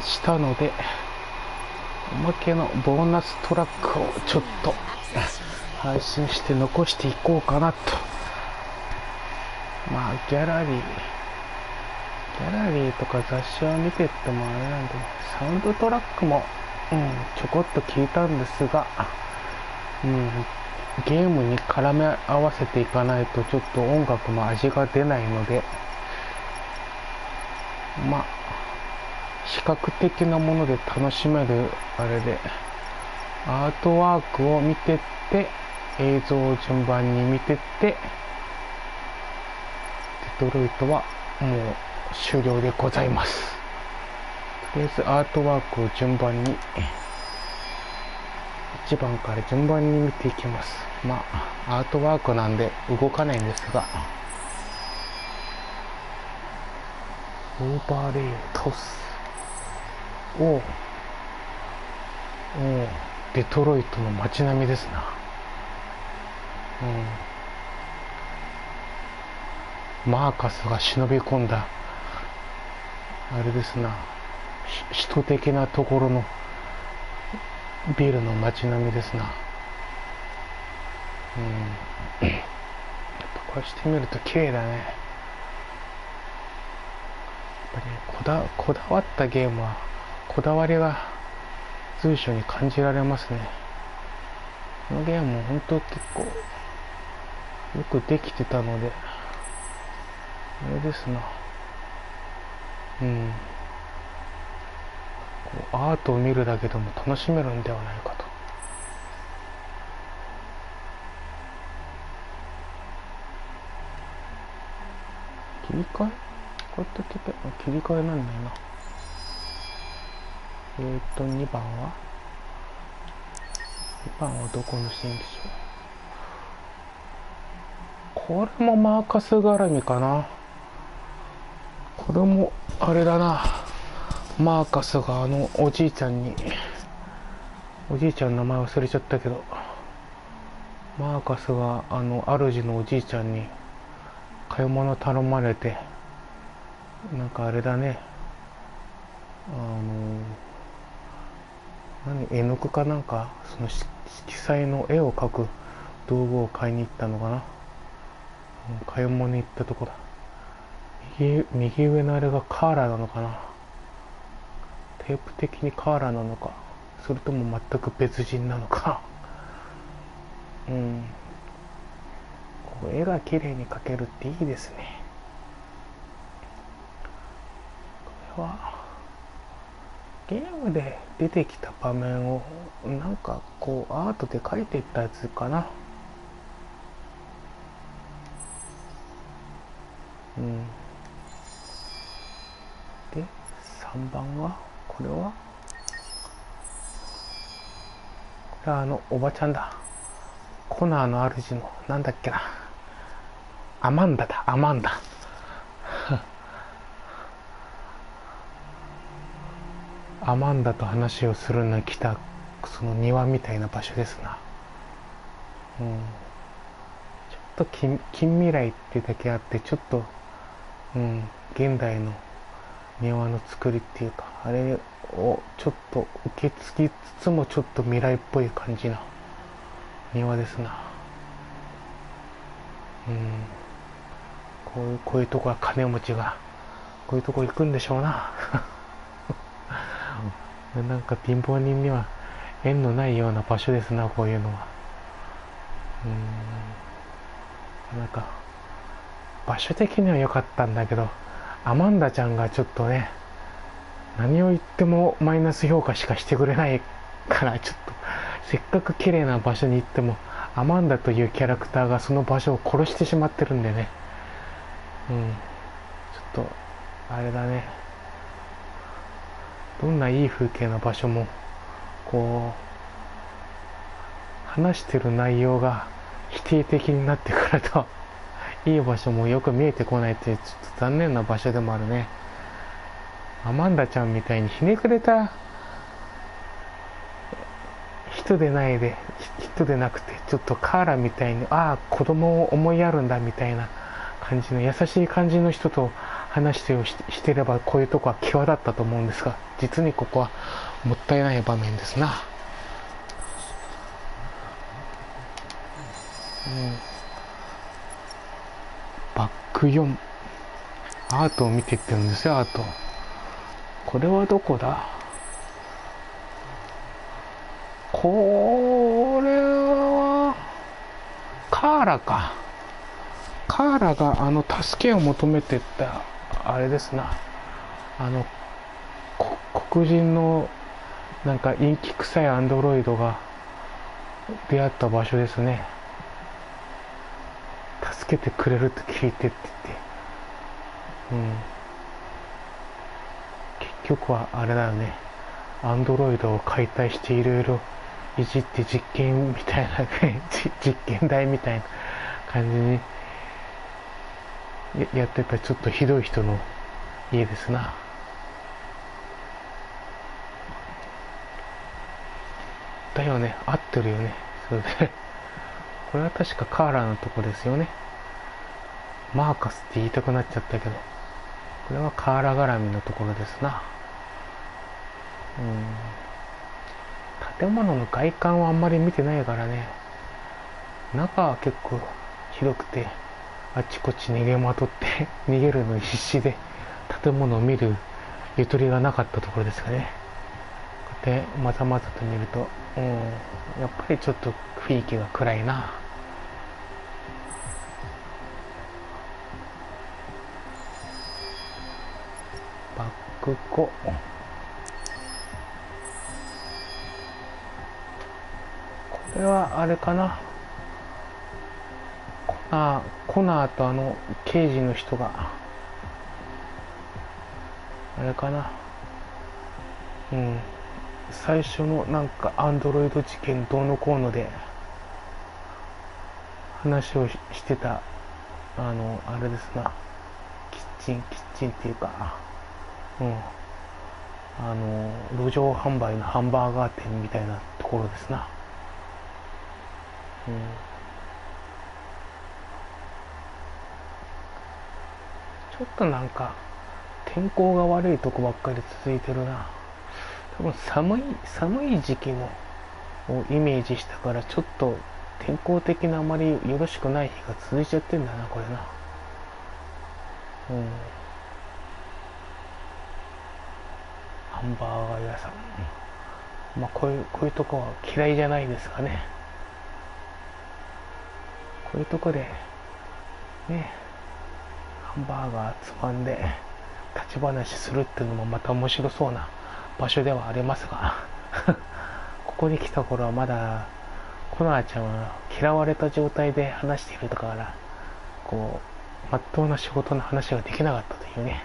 したので、おまけのボーナストラックをちょっと配信して残していこうかなと。まあギャラリーとか雑誌を見てってもあれなんで、サウンドトラックも、ちょこっと聞いたんですが、ゲームに絡め合わせていかないとちょっと音楽の味が出ないので、まあ視覚的なもので楽しめるあれで、アートワークを見てって映像を順番に見てって、デトロイトはもう終了でございます。とりあえずアートワークを順番に1番から順番に見ていきます。まあアートワークなんで動かないんですが、オーバーレイを倒す。デトロイトの街並みですな。マーカスが忍び込んだあれですな、首都的なところのビルの街並みですな。やっぱこうしてみると綺麗だね。やっぱりこだわったゲームはこだわりが随所に感じられますね。このゲームも本当結構よくできてたので、あれですな、こうアートを見るだけでも楽しめるんではないかと。切り替え、こうやって切り替えなんだよな。2番はどこのシーンでしょう。これもマーカス絡みかな。これもあれだな、マーカスがおじいちゃんの名前忘れちゃったけど、マーカスが主のおじいちゃんに買い物頼まれて、なんかあれだね、絵の具かなんか、その色彩の絵を描く道具を買いに行ったのかな。買い物に行ったとこだ。右上のあれがカーラなのかな。テープ的にカーラなのか、それとも全く別人なのか。こう絵が綺麗に描けるっていいですね。これはゲームで出てきた場面をなんかこうアートで描いていったやつかな。で3番はこれはおばちゃんだ。コナーの主のなんだっけな、アマンダアマンダと話をするのに来たその庭みたいな場所ですな。ちょっと近未来ってだけあって、ちょっと現代の庭の作りっていうか、あれをちょっと受け継ぎつつもちょっと未来っぽい感じの庭ですな。こういうとこは金持ちがこういうとこ行くんでしょうな。なんか貧乏人には縁のないような場所ですな、こういうのは。なんか場所的には良かったんだけど、アマンダちゃんがちょっとね、何を言ってもマイナス評価しかしてくれないから、ちょっとせっかく綺麗な場所に行ってもアマンダというキャラクターがその場所を殺してしまってるんでね、ちょっとあれだね、どんないい風景の場所もこう話してる内容が否定的になってくるといい場所もよく見えてこないという、ちょっと残念な場所でもあるね。アマンダちゃんみたいにひねくれた人でなくて、ちょっとカーラみたいに子供を思いやるんだみたいな感じの優しい感じの人と話をしてればこういうとこは際立ったと思うんですが、実にここはもったいない場面ですな。バック4、アートを見ていってるんですよ。アート、これはどこだ。これはカーラか。カーラが助けを求めてったあれですな。黒人のなんか陰気臭いアンドロイドが出会った場所ですね。助けてくれるって聞いてって言って、結局はあれだよね。アンドロイドを解体していろいろいじって実験みたいな実験台みたいな感じにやってた、ちょっとひどい人の家ですな。だよね、合ってるよね。それでこれは確かカーラのとこですよね。マーカスって言いたくなっちゃったけど、これはカーラ絡みのところですな。建物の外観はあんまり見てないからね。中は結構広くて、あっちこっち逃げまとって逃げるのに必死で建物を見るゆとりがなかったところですかね。こうやってまざまざと見ると、やっぱりちょっと雰囲気が暗いな。バック5、これはあれかな。コナーと刑事の人があれかな。最初のなんかアンドロイド事件どうのこうので話をしてたあれですな。キッチンっていうか、路上販売のハンバーガー店みたいなところですな。ちょっとなんか天候が悪いとこばっかり続いてるな。多分寒い時期のをイメージしたから、ちょっと天候的なあまりよろしくない日が続いちゃってんだな、これな。ハンバーガー屋さん、こういうとこは嫌いじゃないですかね。こういうとこでね、ハンバーガーつまんで立ち話するっていうのもまた面白そうな場所ではありますがここに来た頃はまだコナーちゃんは嫌われた状態で話しているから、こうまっとうな仕事の話ができなかったというね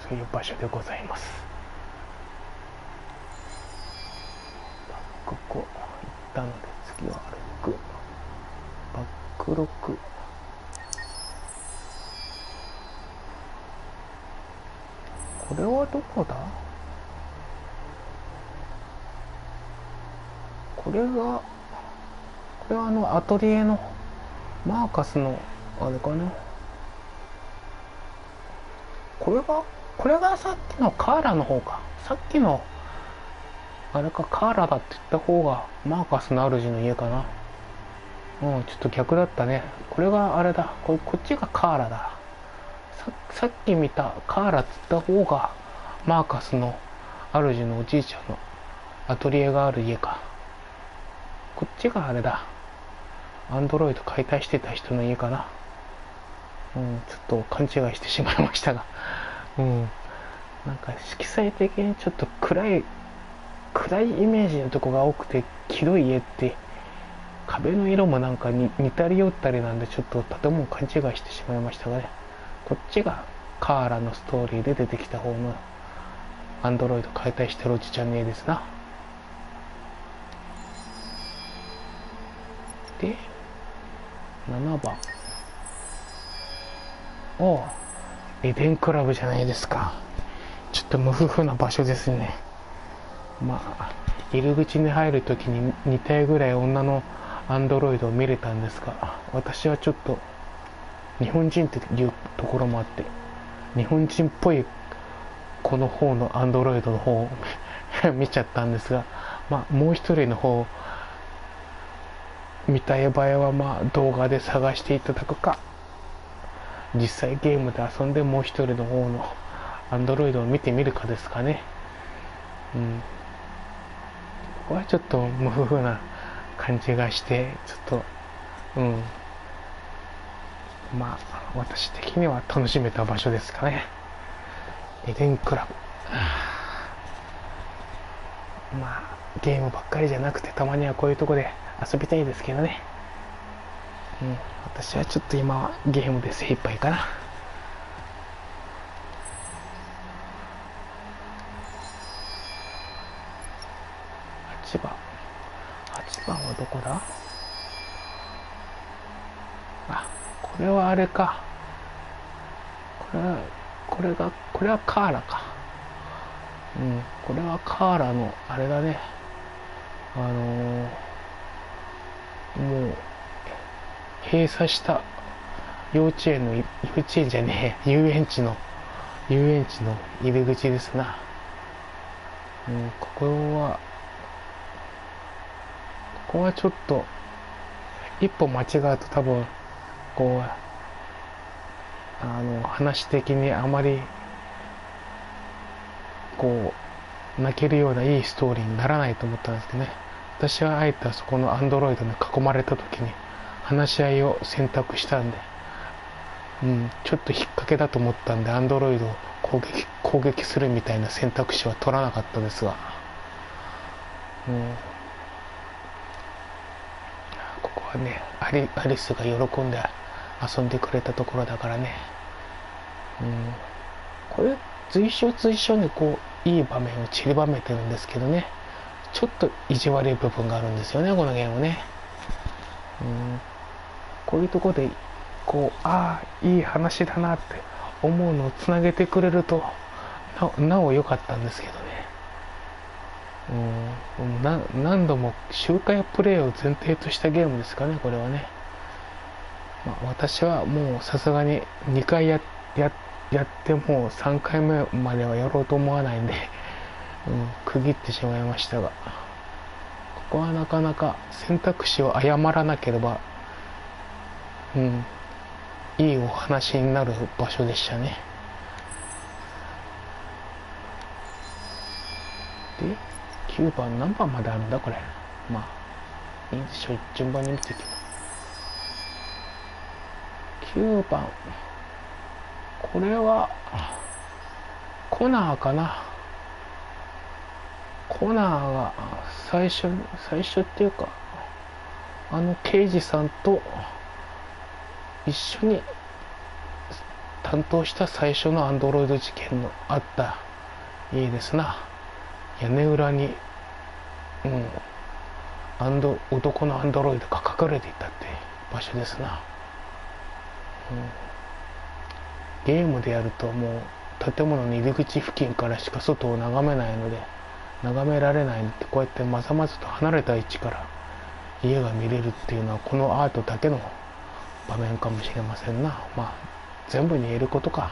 そういう場所でございます。ここ行ったので次は歩く。バック6、これはどこだ。これはアトリエのマーカスのあれかな。これがさっきのカーラの方か。さっきのあれか、カーラだって言った方がマーカスの主の家かな。ちょっと逆だったね。これがあれだ。こっちがカーラだ。さっき見たカーラって言った方がマーカスの主のおじいちゃんのアトリエがある家か。こっちがあれだ。アンドロイド解体してた人の家かな。ちょっと勘違いしてしまいましたが、なんか色彩的にちょっと暗いイメージのとこが多くて、広い家って壁の色もなんか似たり寄ったりなんで、ちょっと建物勘違いしてしまいましたがね。こっちがカーラのストーリーで出てきた方のアンドロイド解体してるおじちゃんの家ですな。で7番、エデンクラブじゃないですか。ちょっと無夫婦な場所ですね。入り口に入るときに2体ぐらい女のアンドロイドを見れたんですが、私はちょっと日本人っていうところもあって、日本人っぽいこの方のアンドロイドの方を見ちゃったんですが、もう一人の方見たい場合は動画で探していただくか、実際ゲームで遊んでもう一人の方のアンドロイドを見てみるかですかね。ここはちょっと無風な感じがして、ちょっと私的には楽しめた場所ですかね。エデンクラブ。ゲームばっかりじゃなくて、たまにはこういうとこで遊びたいですけどね。私はちょっと今はゲームで精一杯かな。8番はどこだ？これはあれか。これはカーラか。これはカーラのあれだね。もう閉鎖した幼稚園じゃねえ、遊園地の入り口ですな。ここはちょっと一歩間違うと多分話的にあまり泣けるようないいストーリーにならないと思ったんですけどね。私はあえてそこのアンドロイドに囲まれた時に話し合いを選択したんで、ちょっと引っ掛けだと思ったんでアンドロイドを攻撃するみたいな選択肢は取らなかったですが、ここはね、アリスが喜んで遊んでくれたところだからね。これ随所にいい場面を散りばめてるんですけどね、ちょっと意地悪い部分があるんですよね、このゲームね。こういうところでいい話だなって思うのをつなげてくれるとなお良かったんですけどね。何度も周回プレイを前提としたゲームですかね、これはね。私はもうさすがに2回やっても3回目まではやろうと思わないんで、区切ってしまいましたが、ここはなかなか選択肢を誤らなければいいお話になる場所でしたね。で9番何番まであるんだこれ。いいでしょう、順番に見ていきます。9番、これはコナーかな。コナーが最初っていうか、刑事さんと一緒に担当した最初のアンドロイド事件のあった家ですな。屋根裏に男のアンドロイドが隠れていたって場所ですな。ゲームでやるともう建物の入り口付近からしか外を眺められないので、こうやってまざまざと離れた位置から家が見れるっていうのはこのアートだけの場面かもしれませんな。全部に言えることか。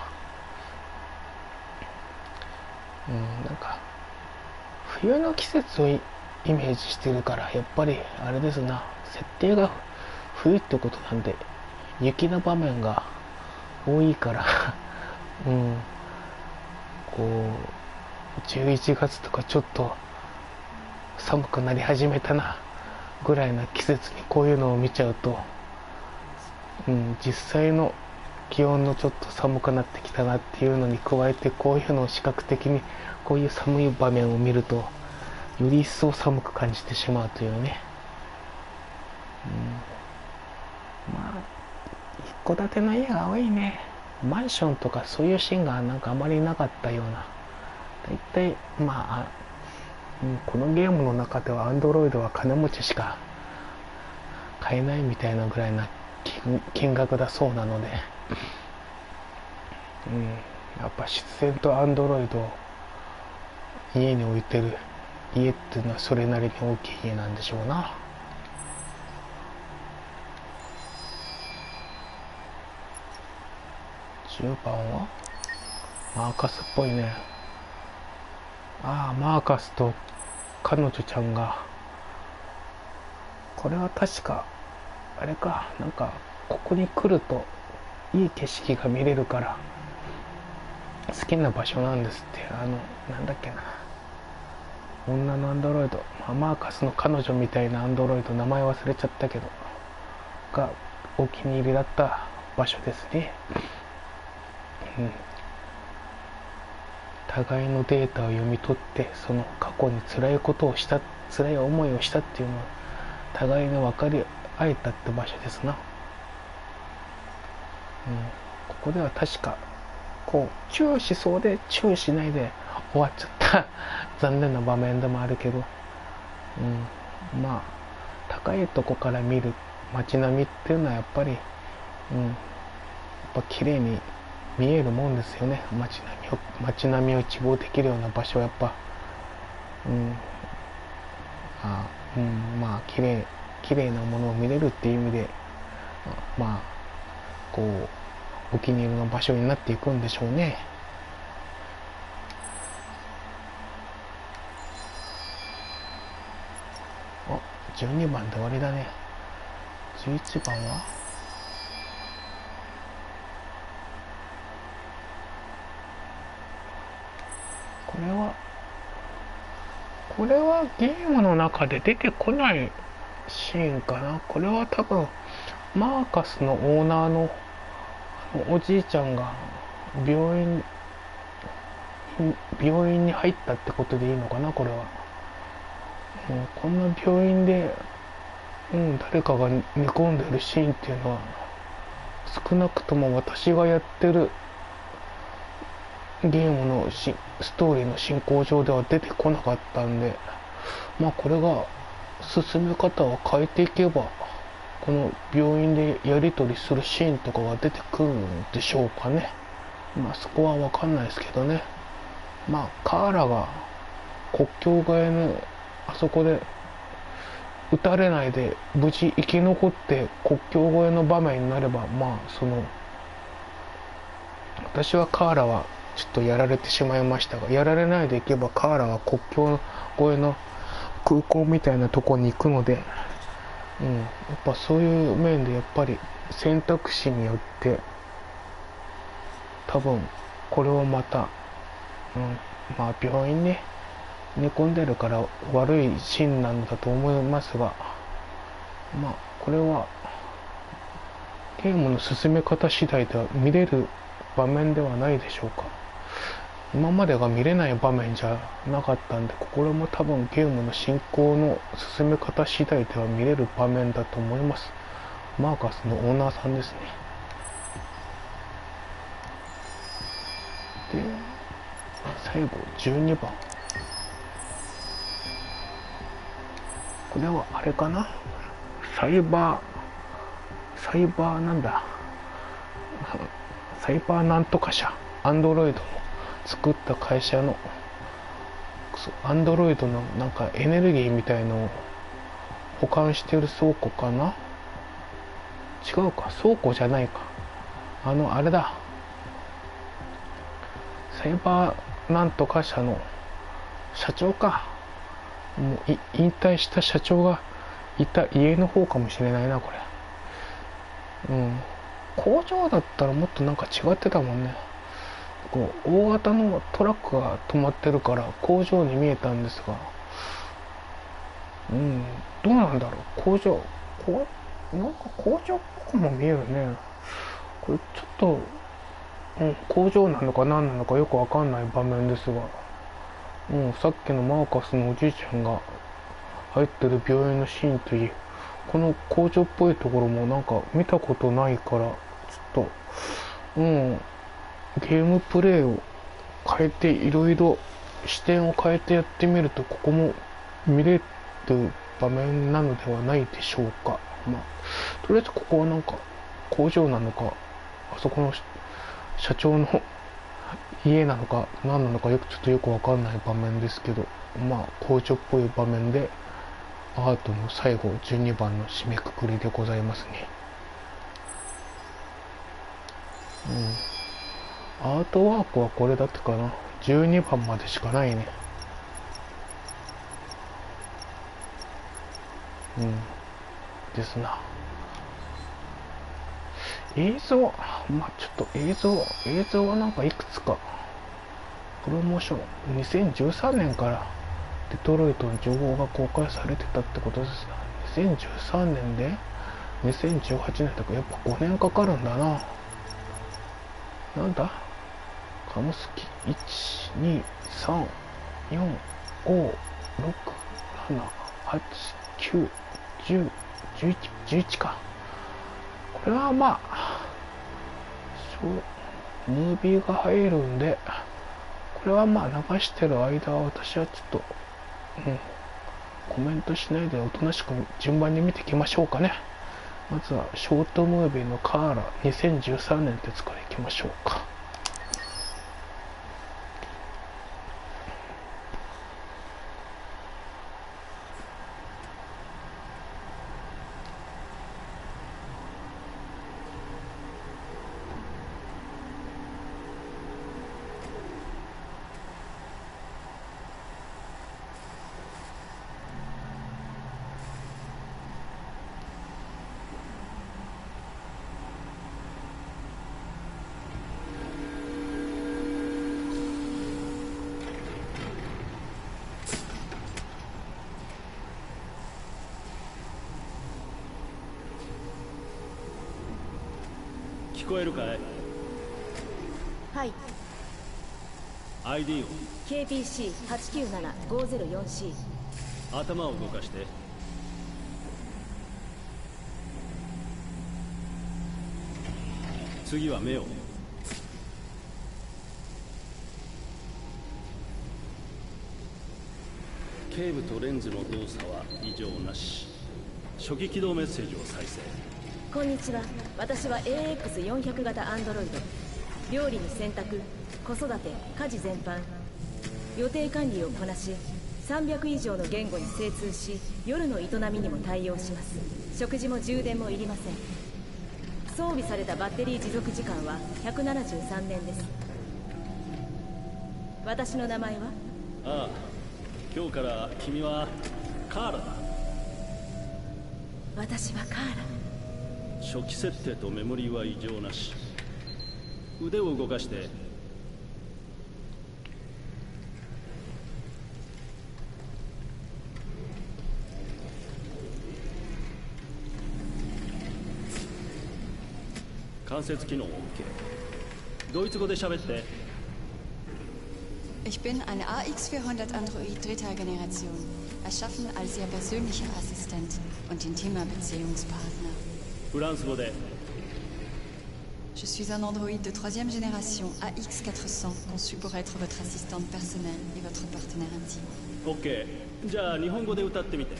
なんか冬の季節をイメージしてるから、やっぱりあれですな、設定が冬ってことなんで雪の場面が多いから11月とかちょっと寒くなり始めたなぐらいな季節にこういうのを見ちゃうと、実際の気温のちょっと寒くなってきたなっていうのに加えて、こういうのを視覚的にこういう寒い場面を見るとより一層寒く感じてしまうというね。一戸建ての家が多いね。マンションとかそういうシーンがなんかあまりなかったような。だいたいこのゲームの中ではアンドロイドは金持ちしか買えないみたいなぐらいな金額だそうなので、やっぱ必然とアンドロイドを家に置いてる家っていうのはそれなりに大きい家なんでしょうな。10番はマーカスっぽいね。ああ、マーカスと彼女ちゃんが、これは確かあれか、なんかここに来るといい景色が見れるから好きな場所なんですって。なんだっけな、女のアンドロイド、マーカスの彼女みたいなアンドロイド、名前忘れちゃったけど、がお気に入りだった場所ですね。互いのデータを読み取って、その過去に辛いことをした、辛い思いをしたっていうのは互いに分かり合えたって場所ですな。ここでは確かこうチューしそうでチューしないで終わっちゃった残念な場面でもあるけど、まあ高いとこから見る街並みっていうのはやっぱり、やっぱ綺麗に見えるもんですよね。街並みを一望できるような場所はやっぱ、まあ綺麗なものを見れるっていう意味で、まあこうお気に入りの場所になっていくんでしょうね。12番で終わりだね。11番はこれはゲームの中で出てこないシーンかな。これは多分マーカスのオーナーのおじいちゃんが病院に入ったってことでいいのかな、これは。こんな病院で、誰かが寝込んでるシーンっていうのは少なくとも私がやってるゲームのストーリーの進行上では出てこなかったんで、これが進め方を変えていけばこの病院でやり取りするシーンとかが出てくるんでしょうかね。そこは分かんないですけどね。カーラが国境越えのあそこで撃たれないで無事生き残って国境越えの場面になれば、私はカーラはちょっとやられてしまいましたが、やられないでいけばカーラは国境越えの空港みたいなとこに行くので、やっぱそういう面でやっぱり選択肢によって多分これをまた、病院ね寝込んでるから悪いシーンなんだと思いますが、これはゲームの進め方次第では見れる場面ではないでしょうか。今までが見れない場面じゃなかったんで、これも多分ゲームの進行の進め方次第では見れる場面だと思います。マーカスのオーナーさんですね。で最後12番、これはあれかな、サイバーなんだ、サイバーなんとか社、アンドロイドの作った会社のアンドロイドのなんかエネルギーみたいのを保管している倉庫かな。違うか、倉庫じゃないか、あれだ、サイバーなんとか社の社長か、もう引退した社長がいた家の方かもしれないな、これ。工場だったらもっとなんか違ってたもんね。こう大型のトラックが止まってるから工場に見えたんですが、どうなんだろう、なんか工場っぽくも見えるね。これちょっと、工場なのか何なのかよくわかんない場面ですが、さっきのマーカスのおじいちゃんが入ってる病院のシーンといい、この工場っぽいところもなんか見たことないから、ちょっとゲームプレイを変えていろいろ視点を変えてやってみるとここも見れる場面なのではないでしょうか。とりあえずここはなんか工場なのか、あそこの社長の家なのか何なのかちょっとよくわかんない場面ですけど、工場っぽい場面でアートの最後12番の締めくくりでございますね。アートワークはこれだってかな。12番までしかないね。うんですな。映像、まあちょっと映像はなんかいくつかプロモーション、2013年からデトロイトの情報が公開されてたってことですが、2013年で2018年とかやっぱ5年かかるんだな。なんだカムスキ1、2、3、4、5、6、7、8、9、10、11、11か。これはまあムービーが入るんで、これはまあ流してる間は私はちょっと、コメントしないでおとなしく順番に見ていきましょうかね。まずはショートムービーのカーラ2013年ってやつからいきましょうか。聞こえるかい？はい。 ID を KPC897-504C。 頭を動かして。次は目を。警部とレンズの動作は異常なし。初期起動メッセージを再生。こんにちは。私は AX400 型アンドロイド。料理に洗濯、子育て、家事全般、予定管理をこなし、300以上の言語に精通し、夜の営みにも対応します。食事も充電もいりません。装備されたバッテリー持続時間は173年です。私の名前は？ああ、今日から君はカーラだ。私はカーラ。初期設定とメモリーは異常なし。腕を動かして。関節機能 OK。 ドイツ語で喋って。 Ich bin ein AX400 Android dritter Generation, erschaffen als Ihr persönlicher Assistent und intimer Beziehungspartner. フランス語で。 Je suis un Android de troisième génération AX400, conçu pour être votre assistante personnelle et votre partenaire intime. OK。 じゃあ日本語で歌ってみて。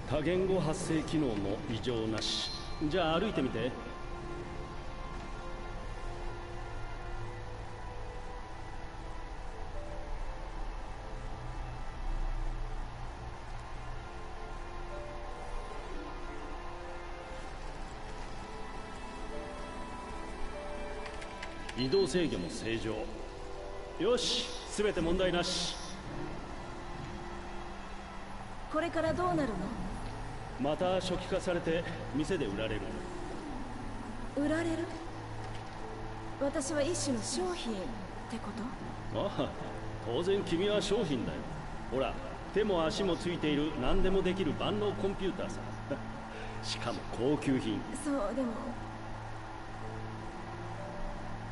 多言語発生機能も異常なし。じゃあ歩いてみて。移動制御も正常。よし、全て問題なし。これからどうなるの？また初期化されて店で売られる。売られる？私は一種の商品ってこと？ああ、当然君は商品だよ。ほら、手も足もついている何でもできる万能コンピューターさ。しかも高級品。そう、でも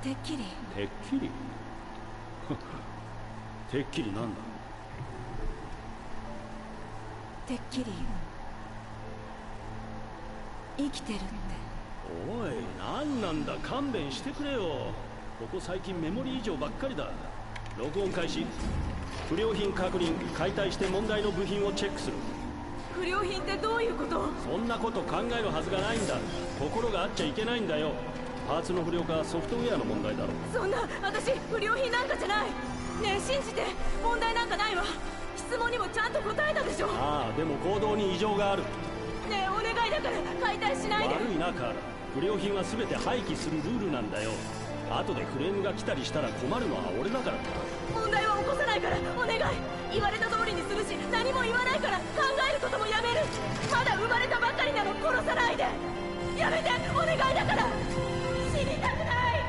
てっきり。てっきりてっきりなんだ？てっきり生きてるって。おい、何なんだ、勘弁してくれよ。ここ最近メモリー異常ばっかりだ。録音開始。不良品確認、解体して問題の部品をチェックする。不良品ってどういうこと？そんなこと考えるはずがないんだ。心があっちゃいけないんだよ。パーツの不良かソフトウェアの問題だろ。そんな、私不良品なんかじゃない。ねえ信じて、問題なんかないわ。質問にもちゃんと答えたでしょ。ああ、でも行動に異常がある。ねえお願いだから解体しないで。悪いなカーラ、不良品は全て廃棄するルールなんだよ。後でクレームが来たりしたら困るのは俺だからな。問題は起こさないからお願い。言われた通りにするし、何も言わないから考えることもやめる。まだ生まれたばっかりなの、殺さないで。やめてお願いだから。死にたくない。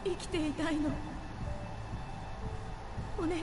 生きていたいの、お願い。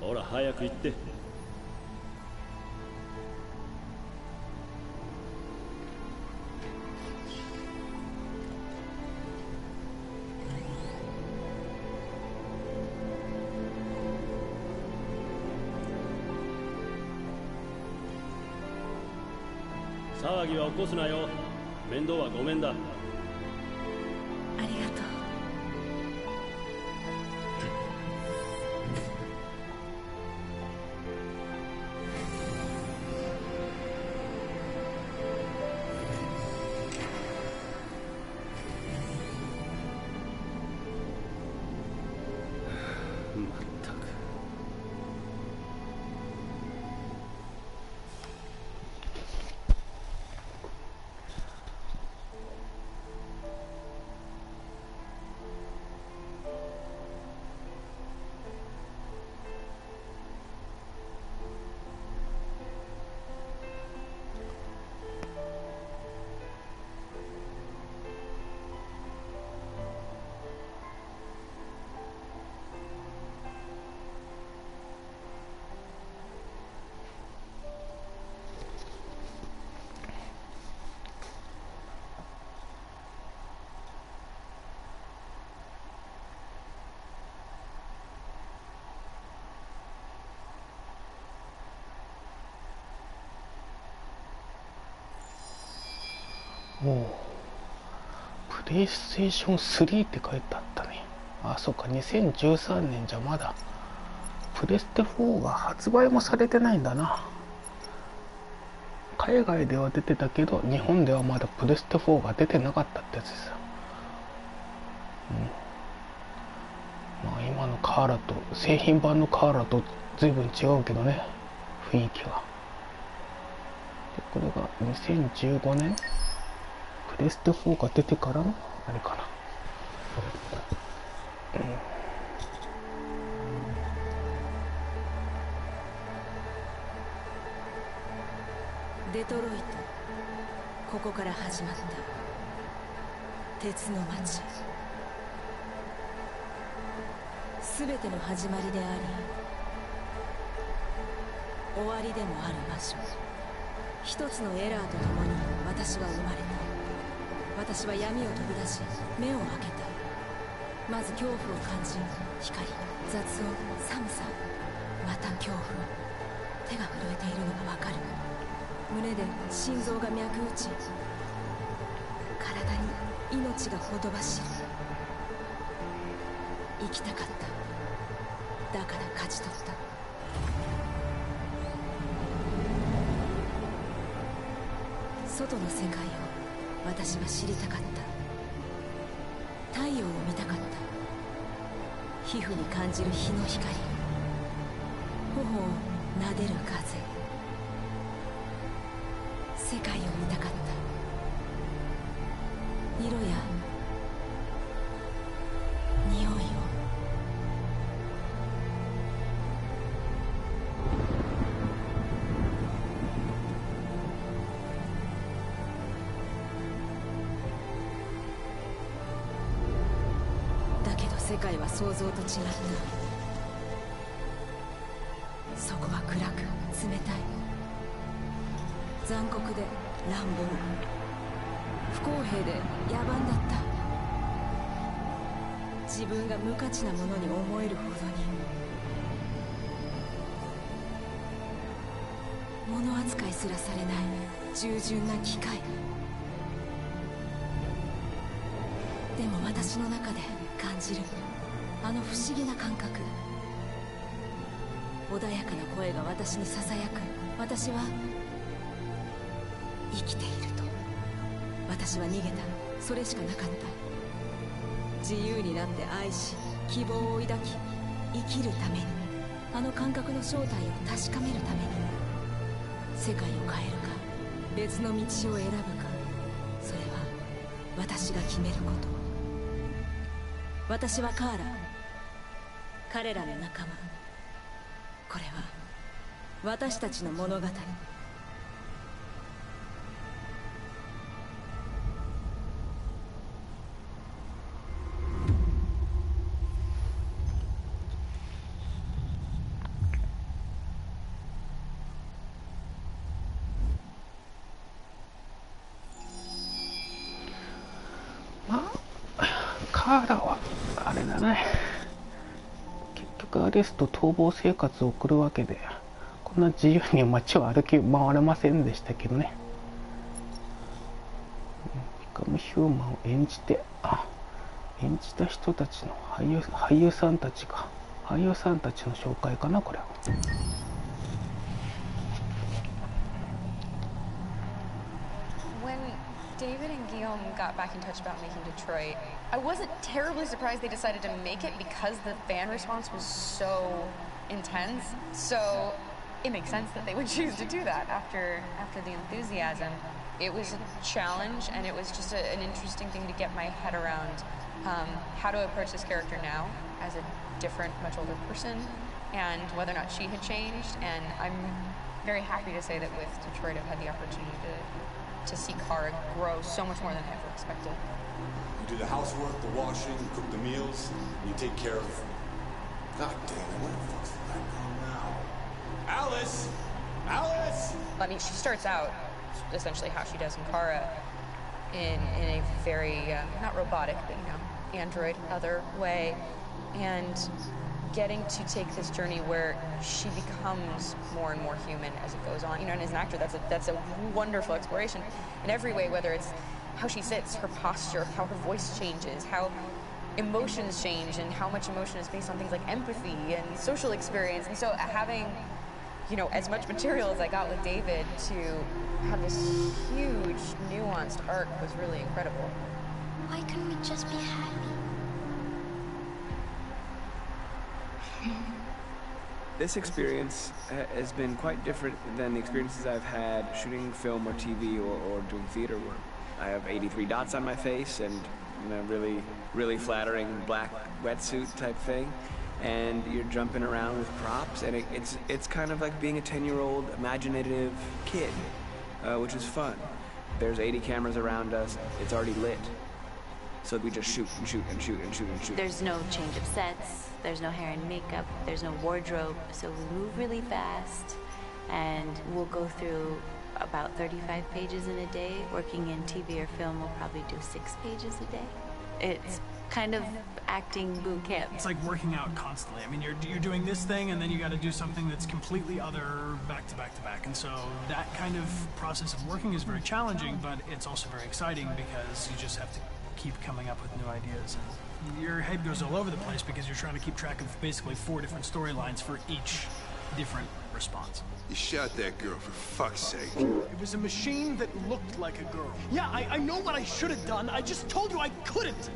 ほら早く行って。騒ぎは起こすなよ。面倒はごめんだ。ありがとう。まったく。おお、プレイステーション3って書いてあったね。あ、そうか、2013年じゃまだプレステ4が発売もされてないんだな。海外では出てたけど日本ではまだプレステ4が出てなかったってやつですよ。まあ今のカーラと製品版のカーラと随分違うけどね、雰囲気は。でこれが2015年プレステ4が出てからのあれかな。デトロイト、ここから始まった鉄の街。全ての始まりであり終わりでもある場所。一つのエラーとともに私は生まれた。私は闇を飛び出し目を開けた。まず恐怖を感じ、光、雑音、寒さ、また恐怖。手が震えているのがわかる。胸で心臓が脈打ち、体に命がほとばしる。生きたかった。だから勝ち取った。外の世界を私は知りたかった。太陽を見たかった。皮膚に感じる日の光、頬を撫でる風。世界を見たかった。色や匂いを。界は想像と違った。そこは暗く冷たい、残酷で乱暴、不公平で野蛮だった。自分が無価値なものに思えるほどに、物扱いすらされない従順な機械。でも私の中で感じるあの不思議な感覚、穏やかな声が私にささやく。私は生きていると。私は逃げた。それしかなかった。自由になって愛し、希望を抱き、生きるために、あの感覚の正体を確かめるために。世界を変えるか、別の道を選ぶか、それは私が決めること。私はカーラ、彼らの仲間。これは私たちの物語。まあカーラはあれだね、結局アレスと逃亡生活を送るわけで、こんな自由に街を歩き回れませんでしたけどね。ピカムヒューマンを演じた人たちの俳優さんたちの紹介かな、これは。David and Guillaume got back in touch about making Detroit. I wasn't terribly surprised they decided to make it because the fan response was so intense. So it makes sense that they would choose to do that after the enthusiasm. It was a challenge, and it was just an interesting thing to get my head around how to approach this character now as a different, much older person, and whether or not she had changed. And I'm very happy to say that with Detroit I've had the opportunity to see Kara grow so much more than I ever expected. You do the housework, the washing, you cook the meals, and you take care of... God damn it, what the fuck's that girl now? Alice! Alice! I mean, she starts out essentially how she does in Kara in a very, not robotic, but, you know, android other way. And getting to take this journey where she becomes more and more human as it goes on. You know, and as an actor, that's a wonderful exploration in every way, whether it's how she sits, her posture, how her voice changes, how emotions change, and how much emotion is based on things like empathy and social experience. And so having, you know, as much material as I got with David to have this huge, nuanced arc was really incredible. Why couldn't we just be happy? This experience has been quite different than the experiences I've had shooting film or TV or doing theater work. I have 83 dots on my face and, you know, really flattering black wetsuit type thing. And you're jumping around with props, and it's kind of like being a 10-year-old imaginative kid, which is fun. There's 80 cameras around us. It's already lit. So we just shoot and shoot and shoot and shoot and shoot. There's no change of sets, there's no hair and makeup, there's no wardrobe, so we move really fast, and we'll go through about 35 pages in a day. Working in TV or film, we'll probably do 6 pages a day. It's kind of acting boot camp. It's like working out constantly. I mean, you're doing this thing, and then you got to do something that's completely other back to back to back. And so that kind of process of working is very challenging, but it's also very exciting because you just have to keep coming up with new ideas. And your head goes all over the place because you're trying to keep track of basically 4 different storylines for each different response. You shot that girl, for fuck's sake. It was a machine that looked like a girl. Yeah, I know what I should have done. I just told you I couldn't.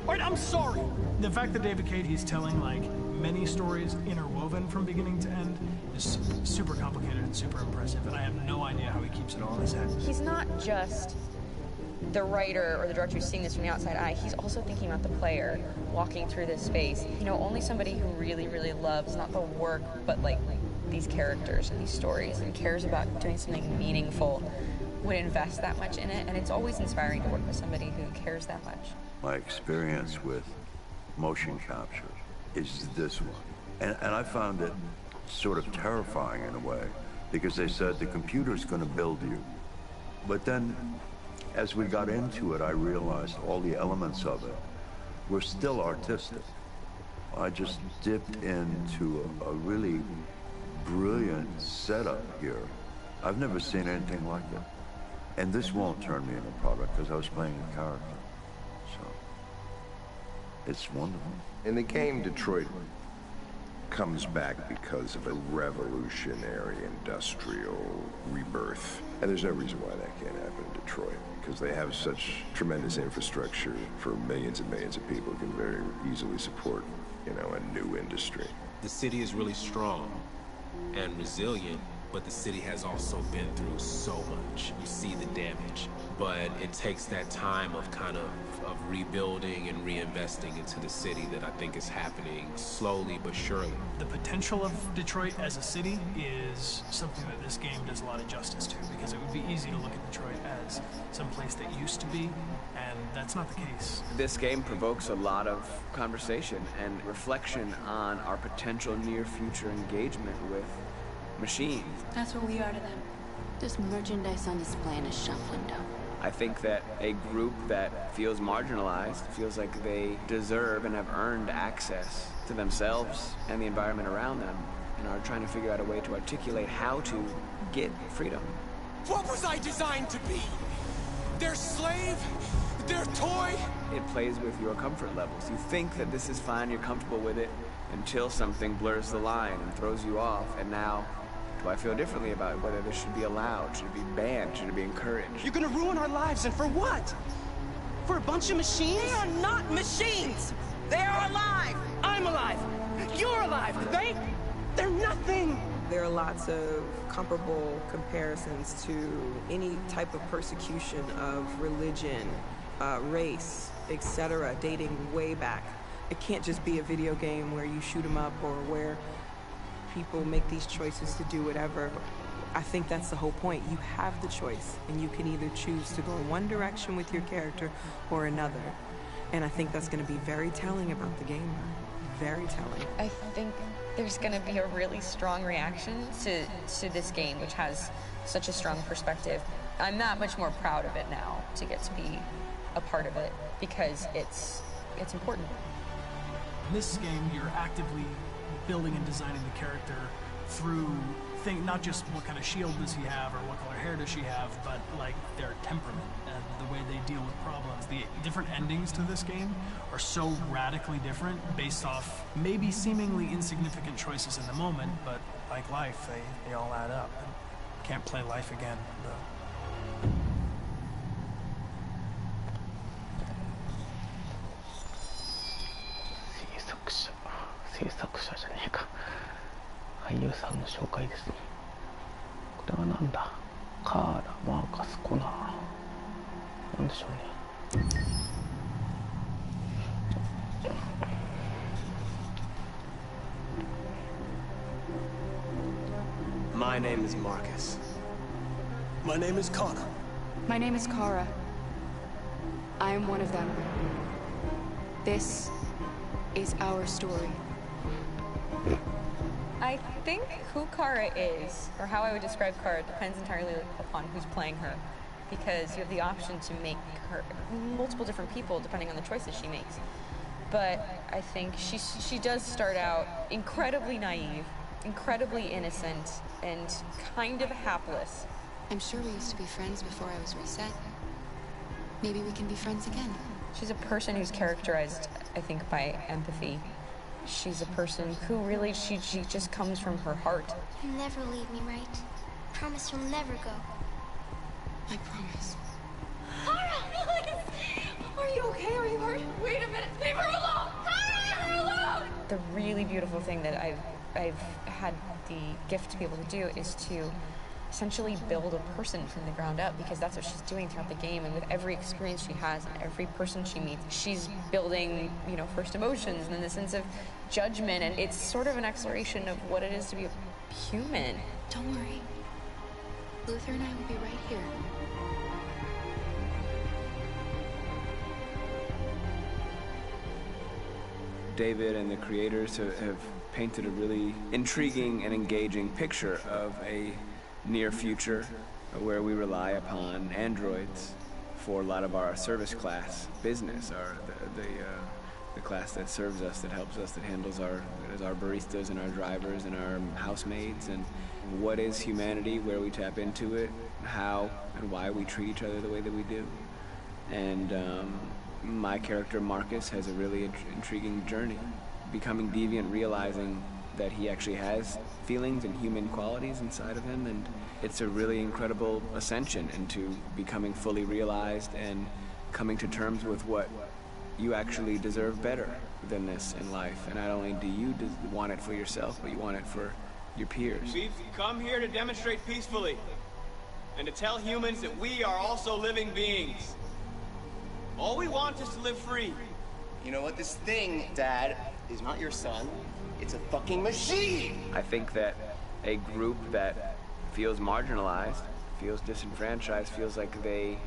All right, I'm sorry. The fact that David Cage, he's telling like many stories interwoven from beginning to end is super complicated and super impressive, and I have no idea how he keeps it all in his head. He's not just the writer or the director who's seeing this from the outside eye. He's also thinking about the player walking through this space. You know, only somebody who really, really loves not the work, but like these characters and these stories and cares about doing something meaningful would invest that much in it. And it's always inspiring to work with somebody who cares that much. My experience with motion capture is this one. And I found it sort of terrifying in a way, because they said the computer's going to build you. But then, as we got into it, I realized all the elements of it were still artistic. I just dipped into a really brilliant setup here. I've never seen anything like it. And this won't turn me into a product because I was playing a character. So, it's wonderful. In the game, Detroit comes back because of a revolutionary industrial rebirth. And there's no reason why that can't happen in Detroit, because they have such tremendous infrastructure for millions and millions of people who can very easily support, you know, a new industry. The city is really strong and resilient, but the city has also been through so much. You see the damage, but it takes that time of kind of rebuilding and reinvesting into the city that I think is happening slowly but surely. The potential of Detroit as a city is something that this game does a lot of justice to, because it would be easy to look at Detroit as some place that used to be, and that's not the case. This game provokes a lot of conversation and reflection on our potential near future engagement with machines. That's what we are to them. There's merchandise on display in a shop window. I think that a group that feels marginalized, feels like they deserve and have earned access to themselves and the environment around them, and are trying to figure out a way to articulate how to get freedom. What was I designed to be? Their slave? Their toy? It plays with your comfort levels. You think that this is fine, you're comfortable with it, until something blurs the line and throws you off, and now do I feel differently about whether this should be allowed, should it be banned, should it be encouraged? You're gonna ruin our lives, and for what? For a bunch of machines? They are not machines! They are alive! I'm alive! You're alive! They're nothing! There are lots of comparable comparisons to any type of persecution of religion, race, etc., dating way back. It can't just be a video game where you shoot 'em up or where people make these choices to do whatever. I think that's the whole point. You have the choice, and you can either choose to go in one direction with your character or another. And I think that's going to be very telling about the game. Very telling. I think there's going to be a really strong reaction to this game, which has such a strong perspective. I'm that much more proud of it now to get to be a part of it, because it's important. In this game, you're actively building and designing the character through not just what kind of shield does he have or what color hair does she have, but like their temperament and the way they deal with problems. The different endings to this game are so radically different based off maybe seemingly insignificant choices in the moment, but like life, they all add up. Can't play life again, though.制作者じゃねえか、俳優さんの紹介ですね。これはなんだ、カーラ・マーカス・コナー、なんでしょうね。My name is Marcus. My name is Connor. My name is Kara. I am one of them. This is our story. I think who Kara is, or how I would describe Kara, depends entirely upon who's playing her, because you have the option to make her multiple different people depending on the choices she makes. But I think she does start out incredibly naive, incredibly innocent, and kind of hapless. I'm sure we used to be friends before I was reset. Maybe we can be friends again. She's a person who's characterized, I think, by empathy. She's a person who really, she just comes from her heart. You'll never leave me, right? Promise you'll never go. I promise. Kara! Are you okay? Are you hurt? Wait a minute! Leave her alone! Kara, leave her alone! The really beautiful thing that I've had the gift to be able to do is to essentially build a person from the ground up, because that's what she's doing throughout the game. And with every experience she has and every person she meets, she's building, you know, first emotions and then the sense of judgment, and it's sort of an exploration of what it is to be a human. Don't worry. Luther and I will be right here. David and the creators have painted a really intriguing and engaging picture of a near future where we rely upon androids for a lot of our service class business, the class that serves us, that helps us, that handles our baristas and our drivers and our housemaids. And what is humanity, where we tap into it, how and why we treat each other the way that we do. And my character Marcus has a really intriguing journey, becoming deviant, realizing that he actually has feelings and human qualities inside of him, and it's a really incredible ascension into becoming fully realized and coming to terms with what you actually deserve better than this in life. And not only do you want it for yourself, but you want it for your peers. We've come here to demonstrate peacefully and to tell humans that we are also living beings. All we want is to live free. You know what? This thing, Dad, is not your son. It's a fucking machine! I think that a group that feels marginalized, feels disenfranchised, feels like they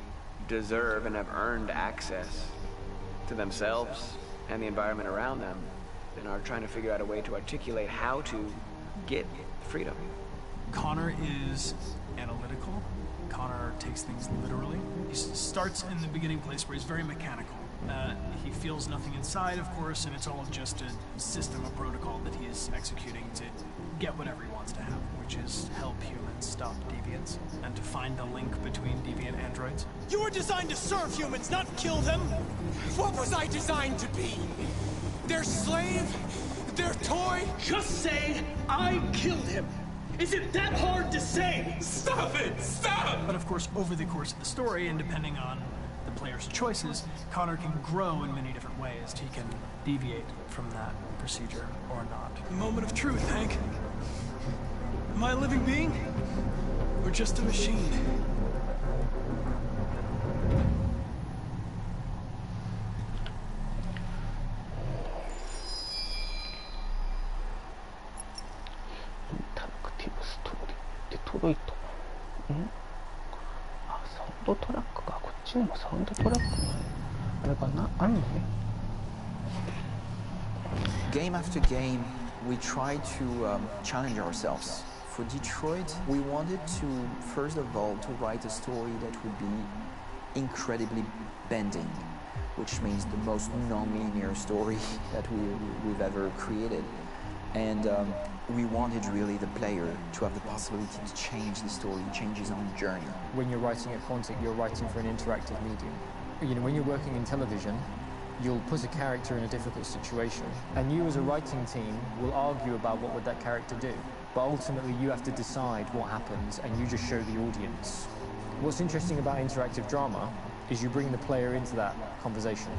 deserve and have earned access to themselves and the environment around them, and are trying to figure out a way to articulate how to get freedom. Connor is analytical. Connor takes things literally. He starts in the beginning place where he's very mechanical. He feels nothing inside, of course, and it's all just a system, a protocol that he is executing to get whatever he wants to have, which is help humans stop deviants and to find the link between deviant androids. You were designed to serve humans, not kill them! What was I designed to be? Their slave? Their toy? Just say, I killed him! Is it that hard to say? Stop it! Stop! But of course, over the course of the story, and depending on the player's choices, Connor can grow in many different ways. He can deviate from that procedure or not. Moment of truth, Hank. Am I a living being? Or just a machine? Detroit. あ、サウンドトラックか。こっちにもサウンドトラックのあれかな、あるのね。Game after game, we try to challenge ourselves. For Detroit, we wanted to, first of all, to write a story that would be incredibly bending, which means the most non-linear story that we've ever created. And we wanted really the player to have the possibility to change the story, change his own journey. When you're writing at Quantic, you're writing for an interactive medium. You know, when you're working in television, you'll put a character in a difficult situation, and you as a writing team will argue about what would that character do. But ultimately, you have to decide what happens, and you just show the audience. What's interesting about interactive drama is you bring the player into that conversation,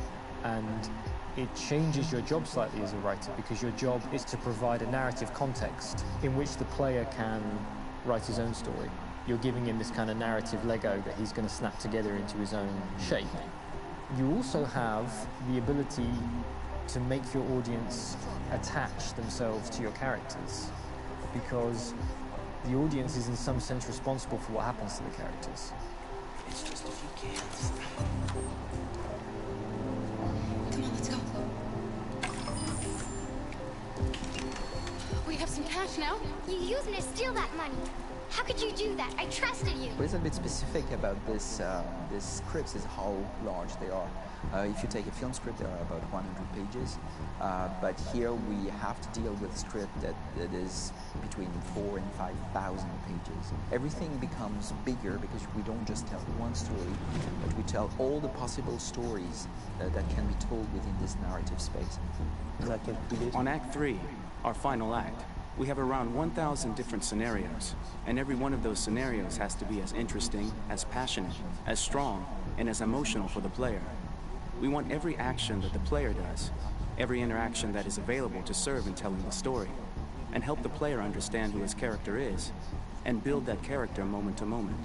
and it changes your job slightly as a writer, because your job is to provide a narrative context in which the player can write his own story. You're giving him this kind of narrative Lego that he's going to snap together into his own shape. You also have the ability to make your audience attach themselves to your characters, because the audience is in some sense responsible for what happens to the characters. It's just a few cans. Come on, let's go. We have some cash now. You used it to steal that money. How could you do that? I trusted you. What is a bit specific about these scripts is how large they are. If you take a film script, there are about 100 pages. But here we have to deal with a script that is between 4,000 and 5,000 pages. Everything becomes bigger because we don't just tell one story, but we tell all the possible stories that can be told within this narrative space. On Act 3, our final act, we have around 1,000 different scenarios, and every one of those scenarios has to be as interesting, as passionate, as strong, and as emotional for the player. We want every action that the player does, every interaction that is available to serve in telling the story, and help the player understand who his character is, and build that character moment to moment.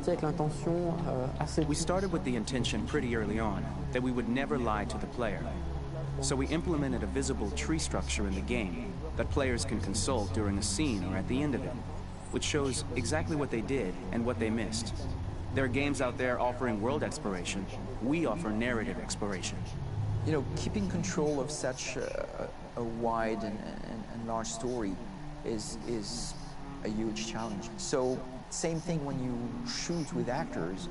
parti avec l'intention assez... We started with the intention pretty early on that we would never lie to the player. So we implemented a visible tree structure in the game that players can consult during a scene or at the end of it, which shows exactly what they did and what they missed. There are games out there offering world exploration. We offer narrative exploration. You know, keeping control of such a wide and large story is a huge challenge. So, same thing when you shoot with actors,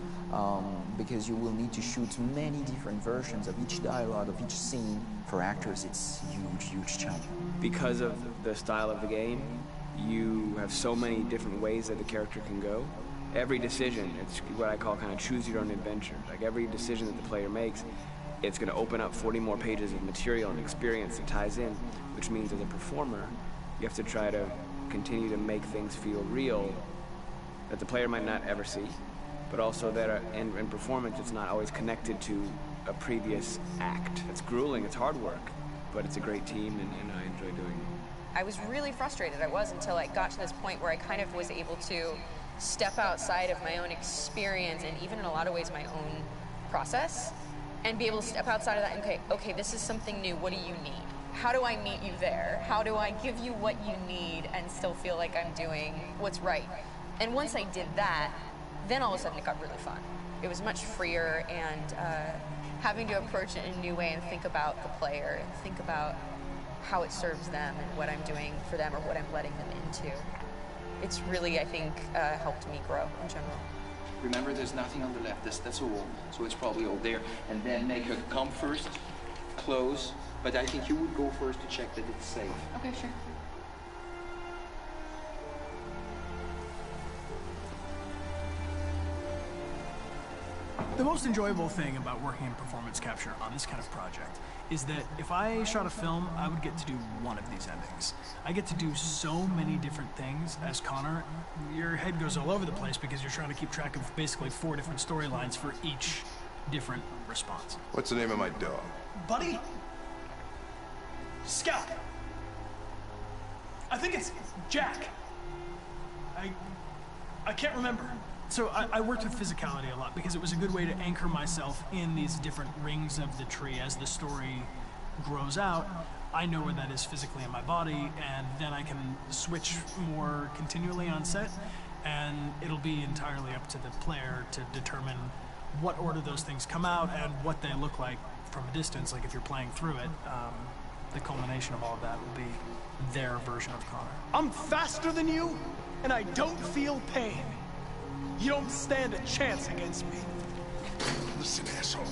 because you will need to shoot many different versions of each dialogue, of each scene. For actors, it's huge challenge. Because of the style of the game, you have so many different ways that the character can go. Every decision, it's what I call kind of choose your own adventure. Like every decision that the player makes, it's going to open up 40 more pages of material and experience that ties in, which means as a performer, you have to try to continue to make things feel real that the player might not ever see, but also that in performance, it's not always connected to a previous act. It's grueling, it's hard work, but it's a great team, and I enjoy doing it. I was really frustrated. I was until I got to this point where I kind of was able to step outside of my own experience and even in a lot of ways my own process and be able to step outside of that and okay, this is something new. What do you need? How do I meet you there? How do I give you what you need and still feel like I'm doing what's right? And once I did that, then all of a sudden it got really fun. It was much freer, and having to approach it in a new way and think about the player and think about how it serves them and what I'm doing for them or what I'm letting them into. It's really, I think, helped me grow in general. Remember, there's nothing on the left. That's a wall, so it's probably all there. And then make her come first, close. But I think you would go first to check that it's safe. Okay, sure. The most enjoyable thing about working in performance capture on this kind of project is that if I shot a film, I would get to do one of these endings. I get to do so many different things as Connor. Your head goes all over the place because you're trying to keep track of basically 4 different storylines for each different response. What's the name of my dog? Buddy? Scout. I think it's Jack. I can't remember. So I worked with physicality a lot because it was a good way to anchor myself in these different rings of the tree. As the story grows out, I know where that is physically in my body, and then I can switch more continually on set, and it'll be entirely up to the player to determine what order those things come out and what they look like from a distance. Like if you're playing through it, the culmination of all of that will be their version of Connor. I'm faster than you, and I don't feel pain. You don't stand a chance against me. Listen, asshole.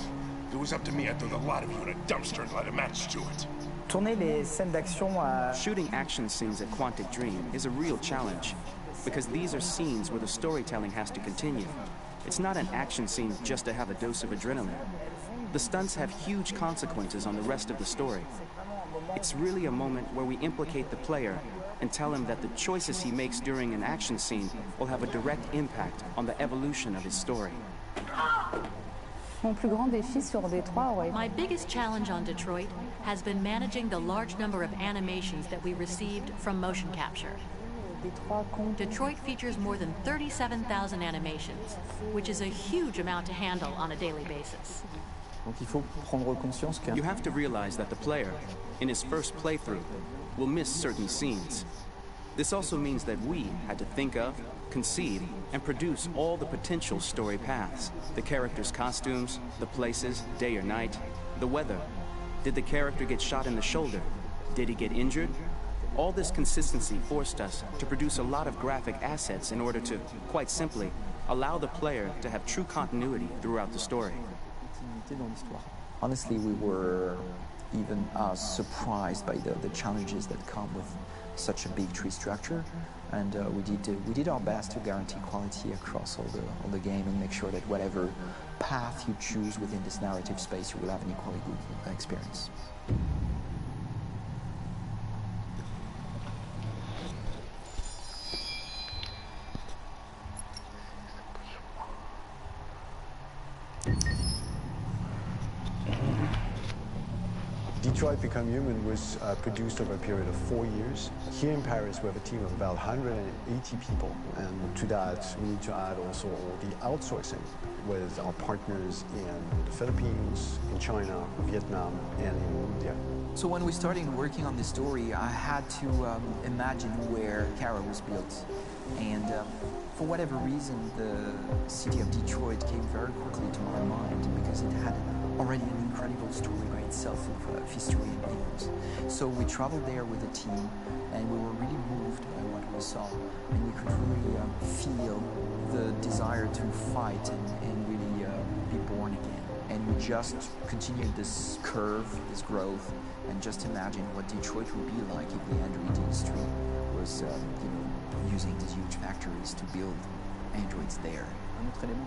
If it was up to me, I'd throw the lot of you in a dumpster and let a match to it. Tourner les scènes d'action Shooting action scenes at Quantic Dream is a real challenge, because these are scenes where the storytelling has to continue. It's not an action scene just to have a dose of adrenaline. The stunts have huge consequences on the rest of the story. It's really a moment where we implicate the player and tell him that the choices he makes during an action scene will have a direct impact on the evolution of his story. My biggest challenge on Detroit has been managing the large number of animations that we received from motion capture. Detroit features more than 37,000 animations, which is a huge amount to handle on a daily basis. You have to realize that the player, in his first playthrough, will miss certain scenes. This also means that we had to think of, conceive, and produce all the potential story paths. The characters' costumes, the places, day or night, the weather. Did the character get shot in the shoulder? Did he get injured? All this consistency forced us to produce a lot of graphic assets in order to, quite simply, allow the player to have true continuity throughout the story. Honestly, we were even surprised by the challenges that come with such a big tree structure, and we did our best to guarantee quality across all the game and make sure that whatever path you choose within this narrative space, you will have an equally good experience. Detroit Detroit Become Human was produced over a period of 4 years. Here in Paris, we have a team of about 180 people, and to that, we need to add also all the outsourcing with our partners in the Philippines, in China, Vietnam, and in India. So when we started working on this story, I had to imagine where Kara was built. And for whatever reason, the city of Detroit came very quickly to my mind because it had already an incredible story by itself of history and things. So we traveled there with the team, and we were really moved by what we saw. And we could really feel the desire to fight and really be born again. And we just continued this curve, this growth, and just imagine what Detroit would be like if the Android industry was, using these huge factories to build androids there.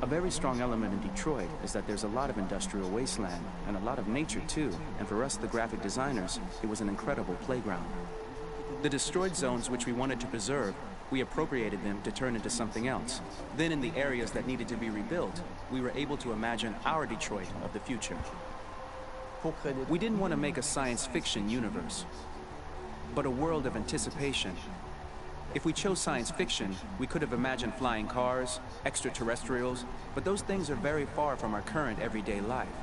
A very strong element in Detroit is that there's a lot of industrial wasteland and a lot of nature too, and for us, the graphic designers, it was an incredible playground. The destroyed zones which we wanted to preserve, we appropriated them to turn into something else. Then in the areas that needed to be rebuilt, we were able to imagine our Detroit of the future. We didn't want to make a science fiction universe, but a world of anticipation. If we chose science fiction, we could have imagined flying cars, extraterrestrials, but those things are very far from our current everyday life.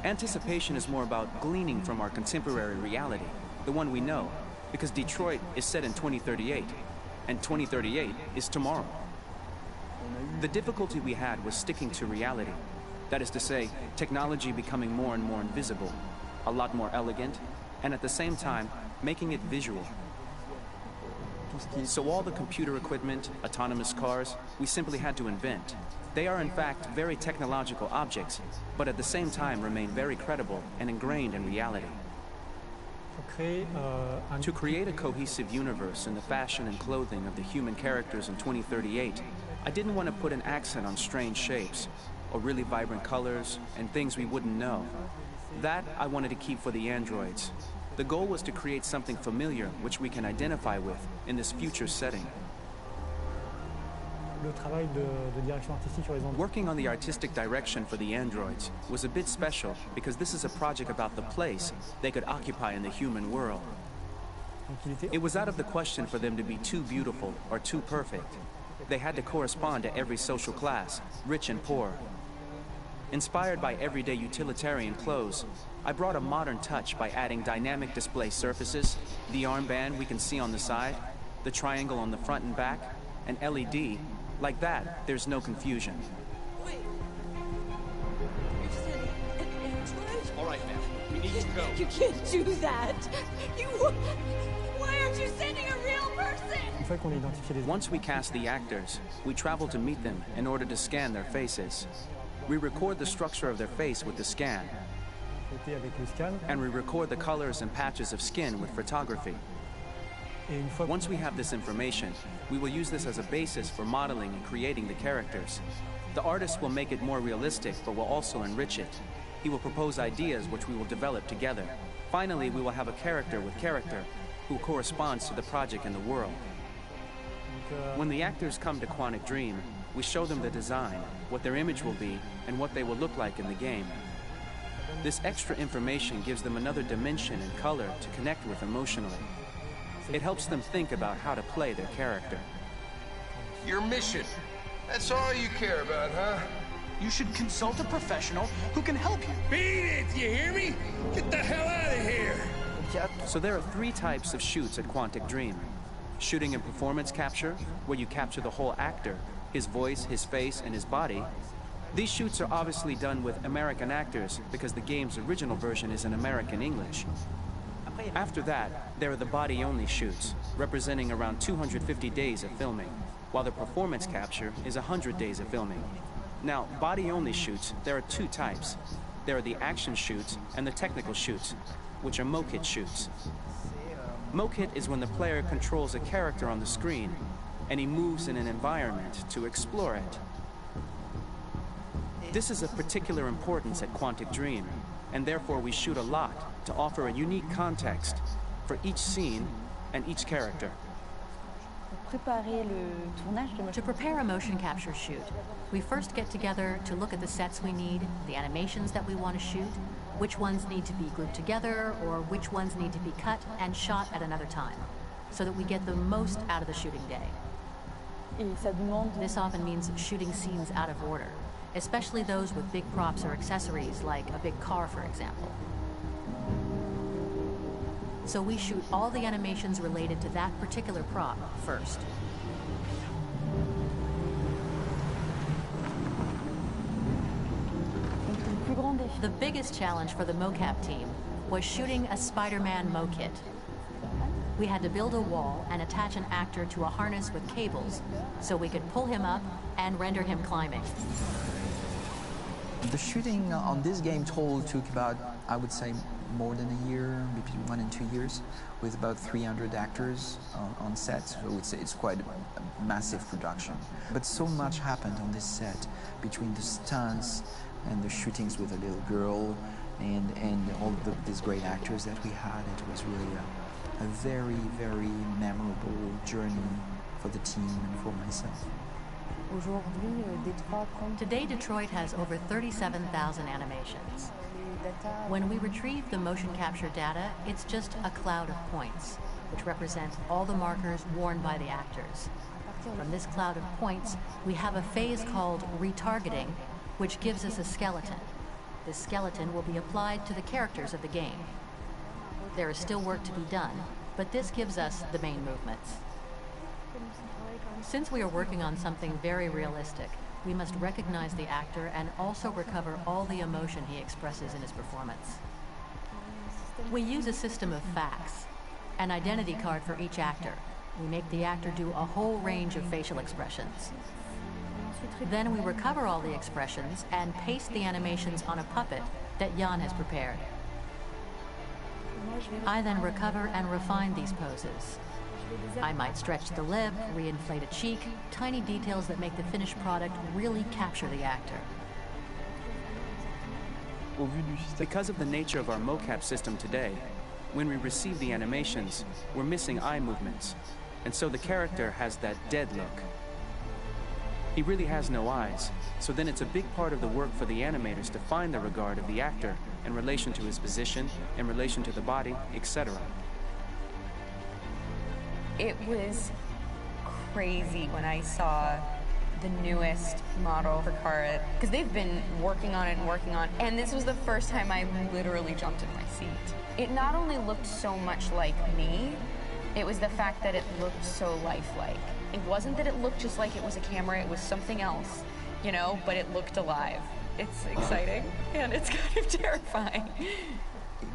Anticipation is more about gleaning from our contemporary reality, the one we know, because Detroit is set in 2038, and 2038 is tomorrow. The difficulty we had was sticking to reality. That is to say, technology becoming more and more invisible, a lot more elegant, and at the same time, making it visual. So all the computer equipment, autonomous cars, we simply had to invent. They are in fact very technological objects, but at the same time remain very credible and ingrained in reality. To create a cohesive universe in the fashion and clothing of the human characters in 2038, I didn't want to put an accent on strange shapes, or really vibrant colors, and things we wouldn't know. That I wanted to keep for the androids. The goal was to create something familiar which we can identify with in this future setting. Working on the artistic direction for the androids was a bit special because this is a project about the place they could occupy in the human world. It was out of the question for them to be too beautiful or too perfect. They had to correspond to every social class, rich and poor. Inspired by everyday utilitarian clothes, I brought a modern touch by adding dynamic display surfaces, the armband we can see on the side, the triangle on the front and back, an LED. Like that, there's no confusion. Wait. You said an android? All right, ma'am. We need to go. You can't do that. Why aren't you sending a real person? Once we cast the actors, we travel to meet them in order to scan their faces. We record the structure of their face with the scan, and we record the colors and patches of skin with photography. Once we have this information, we will use this as a basis for modeling and creating the characters. The artist will make it more realistic, but will also enrich it. He will propose ideas which we will develop together. Finally, we will have a character with character, who corresponds to the project and the world. When the actors come to Quantic Dream, we show them the design, what their image will be, and what they will look like in the game. This extra information gives them another dimension and color to connect with emotionally. It helps them think about how to play their character. Your mission. That's all you care about, huh? You should consult a professional who can help you. Beat it, you hear me? Get the hell out of here! So there are 3 types of shoots at Quantic Dream. Shooting and performance capture, where you capture the whole actor, his voice, his face, and his body. These shoots are obviously done with American actors because the game's original version is in American English. After that, there are the body-only shoots, representing around 250 days of filming, while the performance capture is 100 days of filming. Now, body-only shoots, there are 2 types. There are the action shoots and the technical shoots, which are mokit shoots. Mokit is when the player controls a character on the screen, and he moves in an environment to explore it. This is of particular importance at Quantic Dream, and therefore we shoot a lot to offer a unique context for each scene and each character. To prepare a motion capture shoot, we first get together to look at the sets we need, the animations that we want to shoot, which ones need to be grouped together or which ones need to be cut and shot at another time, so that we get the most out of the shooting day. This often means shooting scenes out of order, especially those with big props or accessories, like a big car, for example. So we shoot all the animations related to that particular prop first. The biggest challenge for the mocap team was shooting a Spider-Man mo-kit. We had to build a wall and attach an actor to a harness with cables so we could pull him up and render him climbing. The shooting on this game total took about, I would say, more than a year, between 1 and 2 years, with about 300 actors on set, so it's quite a massive production. But so much happened on this set, between the stunts and the shootings with a little girl and all these great actors that we had. It was really a very, very memorable journey for the team and for myself. Today, Detroit has over 37,000 animations. When we retrieve the motion capture data, it's just a cloud of points, which represent all the markers worn by the actors. From this cloud of points, we have a phase called retargeting, which gives us a skeleton. This skeleton will be applied to the characters of the game. There is still work to be done, but this gives us the main movements. Since we are working on something very realistic, we must recognize the actor and also recover all the emotion he expresses in his performance. We use a system of facts, an identity card for each actor. We make the actor do a whole range of facial expressions. Then we recover all the expressions and paste the animations on a puppet that Jan has prepared. I then recover and refine these poses. I might stretch the lip, reinflate a cheek, tiny details that make the finished product really capture the actor. Because of the nature of our mocap system today, when we receive the animations, we're missing eye movements, and so the character has that dead look. He really has no eyes, so then it's a big part of the work for the animators to find the regard of the actor in relation to his position, in relation to the body, etc. It was crazy when I saw the newest model for Kara, because they've been working on it, and this was the first time I literally jumped in my seat. It not only looked so much like me, it was the fact that it looked so lifelike. It wasn't that it looked just like it was a camera, it was something else, you know, but it looked alive. It's exciting, and it's kind of terrifying.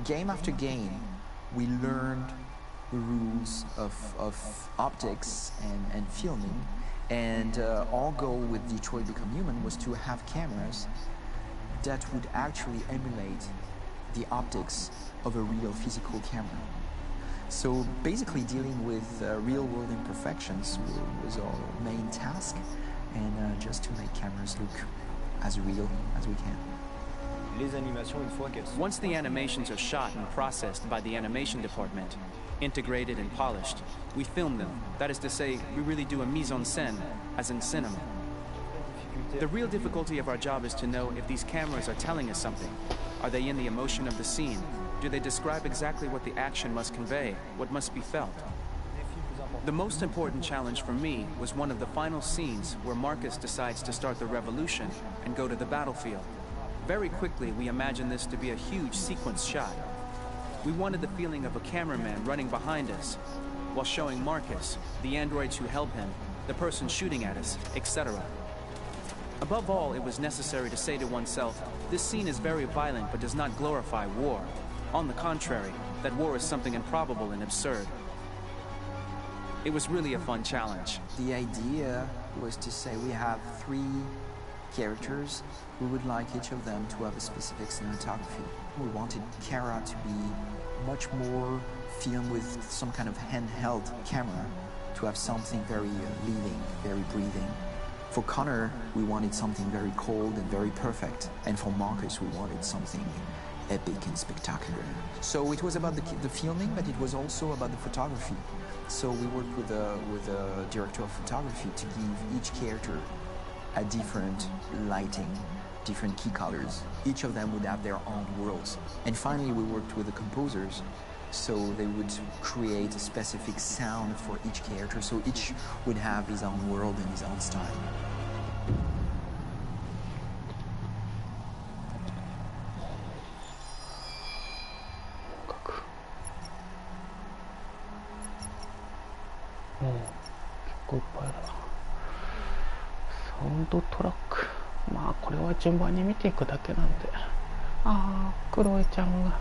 Game after game, we learned the rules of optics and filming, and our goal with Detroit Become Human was to have cameras that would actually emulate the optics of a real physical camera. So basically dealing with real-world imperfections was our main task, and just to make cameras look as real as we can. Once the animations are shot and processed by the animation department, integrated and polished, we film them. That is to say, we really do a mise en scène, as in cinema. The real difficulty of our job is to know if these cameras are telling us something. Are they in the emotion of the scene? Do they describe exactly what the action must convey, what must be felt? The most important challenge for me was one of the final scenes where Marcus decides to start the revolution and go to the battlefield. Very quickly, we imagined this to be a huge sequence shot. We wanted the feeling of a cameraman running behind us, while showing Marcus, the androids who help him, the person shooting at us, etc. Above all, it was necessary to say to oneself, this scene is very violent but does not glorify war. On the contrary, that war is something improbable and absurd. It was really a fun challenge. The idea was to say we have 3 characters. We would like each of them to have a specific cinematography. We wanted Kara to be much more filmed with some kind of handheld camera, to have something very living, very breathing. For Connor, we wanted something very cold and very perfect. And for Marcus, we wanted something epic and spectacular. So it was about the filming, but it was also about the photography. So we worked with a director of photography to give each character a different lighting, different key colors. Each of them would have their own worlds. And finally, we worked with the composers, so they would create a specific sound for each character, so each would have his own world and his own style. Oh, 結構いっぱいあるな。サウンドトラック。まあこれは順番に見ていくだけなんで。ああ、クロエちゃんが。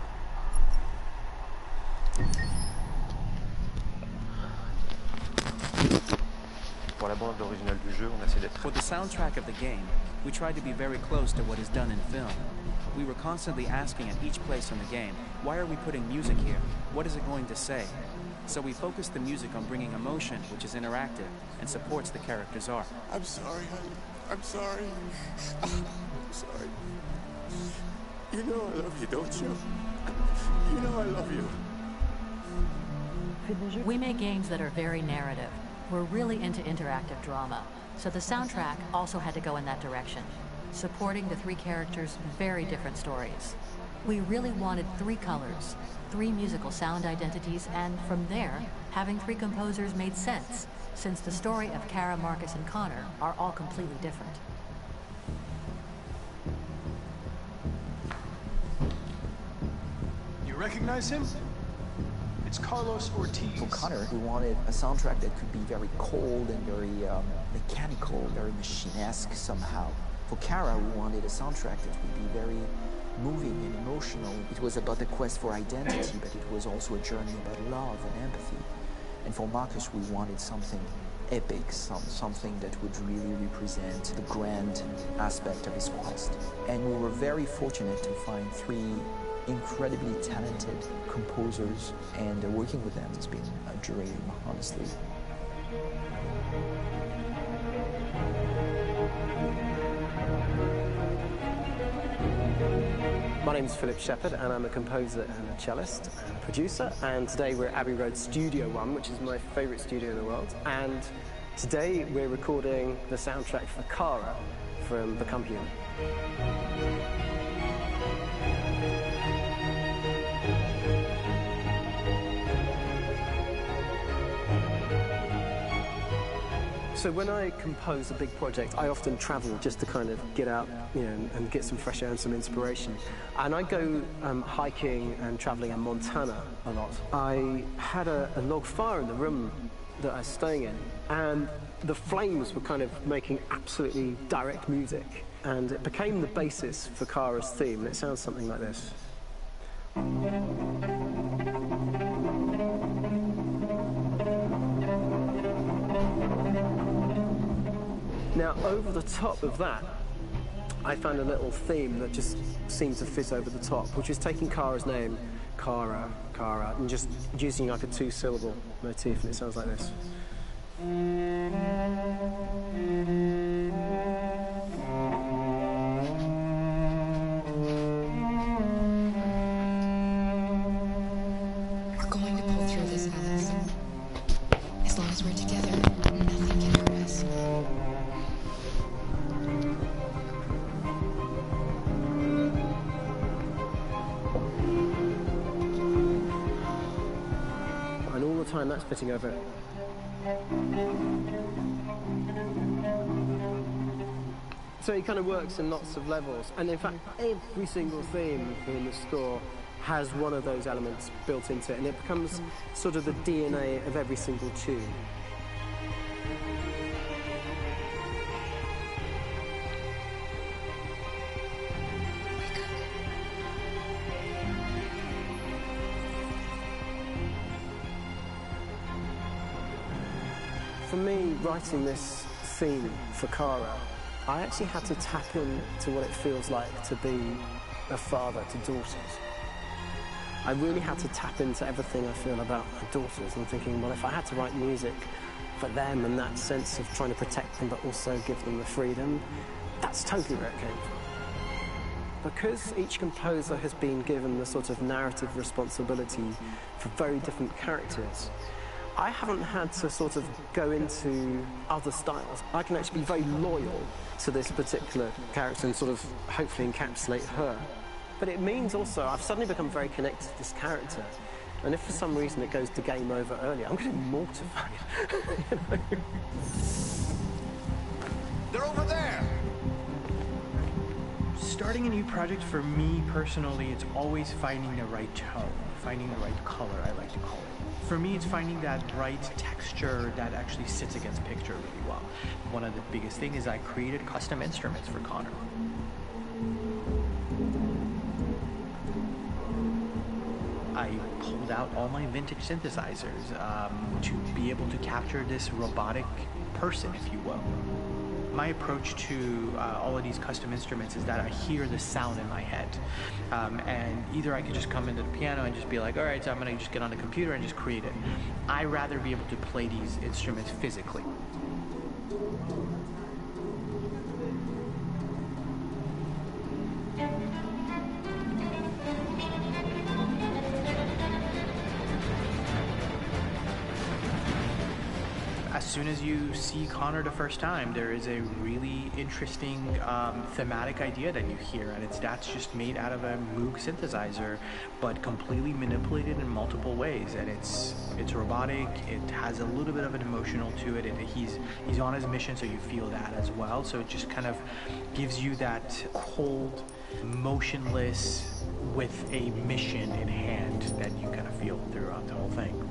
Pour la bande originale du jeu, on essaie d'être. For the soundtrack of the game, we tried to be very close to what is done in film. We were constantly asking at each place in the game, why are we putting music here? What is it going to say? So we focused the music on bringing emotion, which is interactive and supports the character's arc. I'm sorry, honey. I'm sorry. I'm sorry. You know I love you, don't you? You know I love you. We make games that are very narrative. We're really into interactive drama, so the soundtrack also had to go in that direction, supporting the three characters' very different stories. We really wanted three colors, three musical sound identities, and from there, having three composers made sense, since the story of Kara, Marcus, and Connor are all completely different. You recognize him? It's Carlos Ortiz. For Connor, we wanted a soundtrack that could be very cold and very mechanical, very machine-esque somehow. For Kara, we wanted a soundtrack that would be very moving and emotional. It was about the quest for identity, but it was also a journey about love and empathy. And for Marcus, we wanted something epic, something that would really represent the grand aspect of his quest. And we were very fortunate to find three incredibly talented composers, and working with them has been a dream, honestly. My name is Philip Shepherd, and I'm a composer and a cellist and a producer. And today we're at Abbey Road Studio One, which is my favourite studio in the world. And today we're recording the soundtrack for Kara from Become Human. So when I compose a big project, I often travel just to kind of get out, and get some fresh air and some inspiration. And I go hiking and traveling in Montana a lot. I had a log fire in the room that I was staying in, and the flames were kind of making absolutely direct music. And it became the basis for Kara's theme, and it sounds something like this. Now, over the top of that, I found a little theme that just seemed to fit over the top, which is taking Kara's name, Kara, and just using like a two-syllable motif, and it sounds like this. We're going to pull through this, Alice. As long as we're together, nothing can hurt us. And all the time that's fitting over it. So it kind of works in lots of levels, and in fact every single theme in the score has one of those elements built into it, and it becomes sort of the DNA of every single tune. For me, writing this theme for Kara, I actually had to tap into what it feels like to be a father to daughters. I really had to tap into everything I feel about my daughters and thinking, well, if I had to write music for them and that sense of trying to protect them but also give them the freedom, that's totally where it came from. Because each composer has been given the sort of narrative responsibility for very different characters, I haven't had to sort of go into other styles. I can actually be very loyal to this particular character and sort of hopefully encapsulate her. But it means also I've suddenly become very connected to this character. And if for some reason it goes to game over early, I'm going to be mortified. You know? They're over there! Starting a new project for me personally, it's always finding the right tone, finding the right color, I like to call it. For me, it's finding that right texture that actually sits against picture really well. One of the biggest things is I created custom instruments for Connor. I pulled out all my vintage synthesizers to be able to capture this robotic person, if you will. My approach to all of these custom instruments is that I hear the sound in my head. And either I could just come into the piano and just be like, all right, so I'm gonna just get on the computer and just create it. I rather be able to play these instruments physically. As soon as you see Connor the first time, there is a really interesting thematic idea that you hear, and that's just made out of a Moog synthesizer, but completely manipulated in multiple ways. And it's robotic. It has a little bit of an emotional to it, and he's on his mission, so you feel that as well. So it just kind of gives you that cold, motionless, with a mission in hand that you kind of feel throughout the whole thing.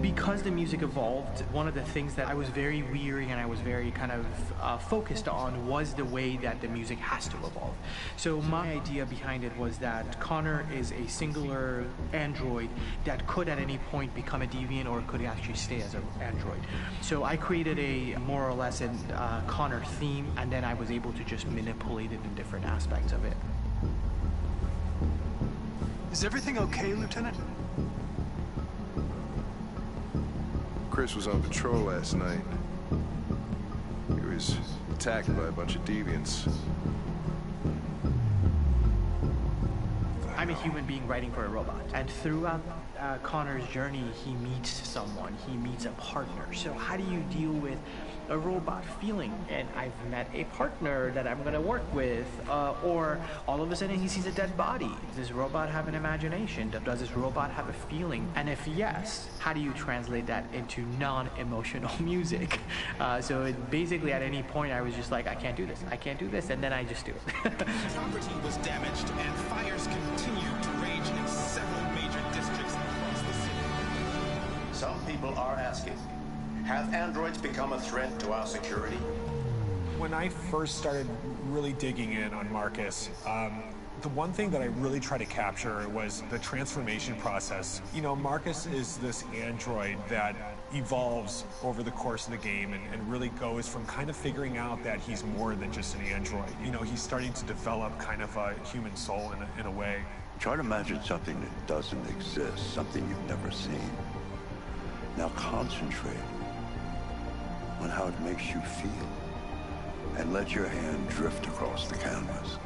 Because the music evolved, one of the things that I was very weary and I was very kind of focused on was the way that the music has to evolve. So my idea behind it was that Connor is a singular android that could at any point become a deviant or could actually stay as an android. So I created a more or less a Connor theme, and then I was able to just manipulate it in different aspects of it. Is everything okay, Lieutenant? Chris was on patrol last night. He was attacked by a bunch of deviants. I'm a human being writing for a robot, and throughout Connor's journey, he meets someone, he meets a partner. So how do you deal with a robot feeling? And I've met a partner that I'm gonna work with, or all of a sudden he sees a dead body. Does this robot have an imagination? Does this robot have a feeling? And if yes, how do you translate that into non-emotional music? So basically at any point I was just like, I can't do this, and then I just do it. Property was damaged and fires continue to rage in several major districts across the city. Some people are asking, have androids become a threat to our security? When I first started really digging in on Marcus, the one thing that I really tried to capture was the transformation process. You know, Marcus is this android that evolves over the course of the game and really goes from kind of figuring out that he's more than just an android. You know, he's starting to develop kind of a human soul in a way. Try to imagine something that doesn't exist, something you've never seen. Now concentrate on how it makes you feel, and let your hand drift across the canvas.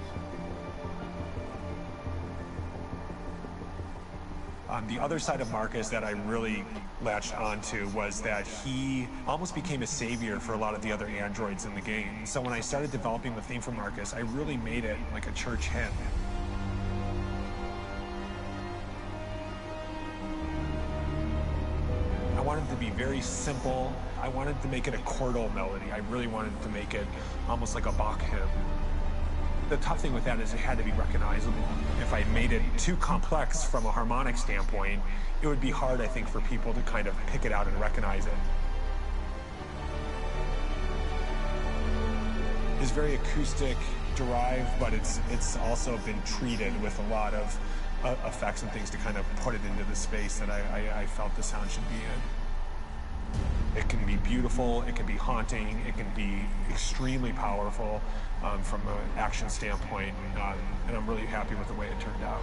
The other side of Marcus that I really latched onto was that he almost became a savior for a lot of the other androids in the game. So when I started developing the theme for Marcus, I really made it like a church hymn. I wanted it to be very simple. I wanted to make it a chordal melody. I really wanted to make it almost like a Bach hymn. The tough thing with that is it had to be recognizable. If I made it too complex from a harmonic standpoint, it would be hard, I think, for people to kind of pick it out and recognize it. It's very acoustic derived, but it's also been treated with a lot of effects and things to kind of put it into the space that I felt the sound should be in. It can be beautiful, it can be haunting, it can be extremely powerful from an action standpoint, and I'm really happy with the way it turned out.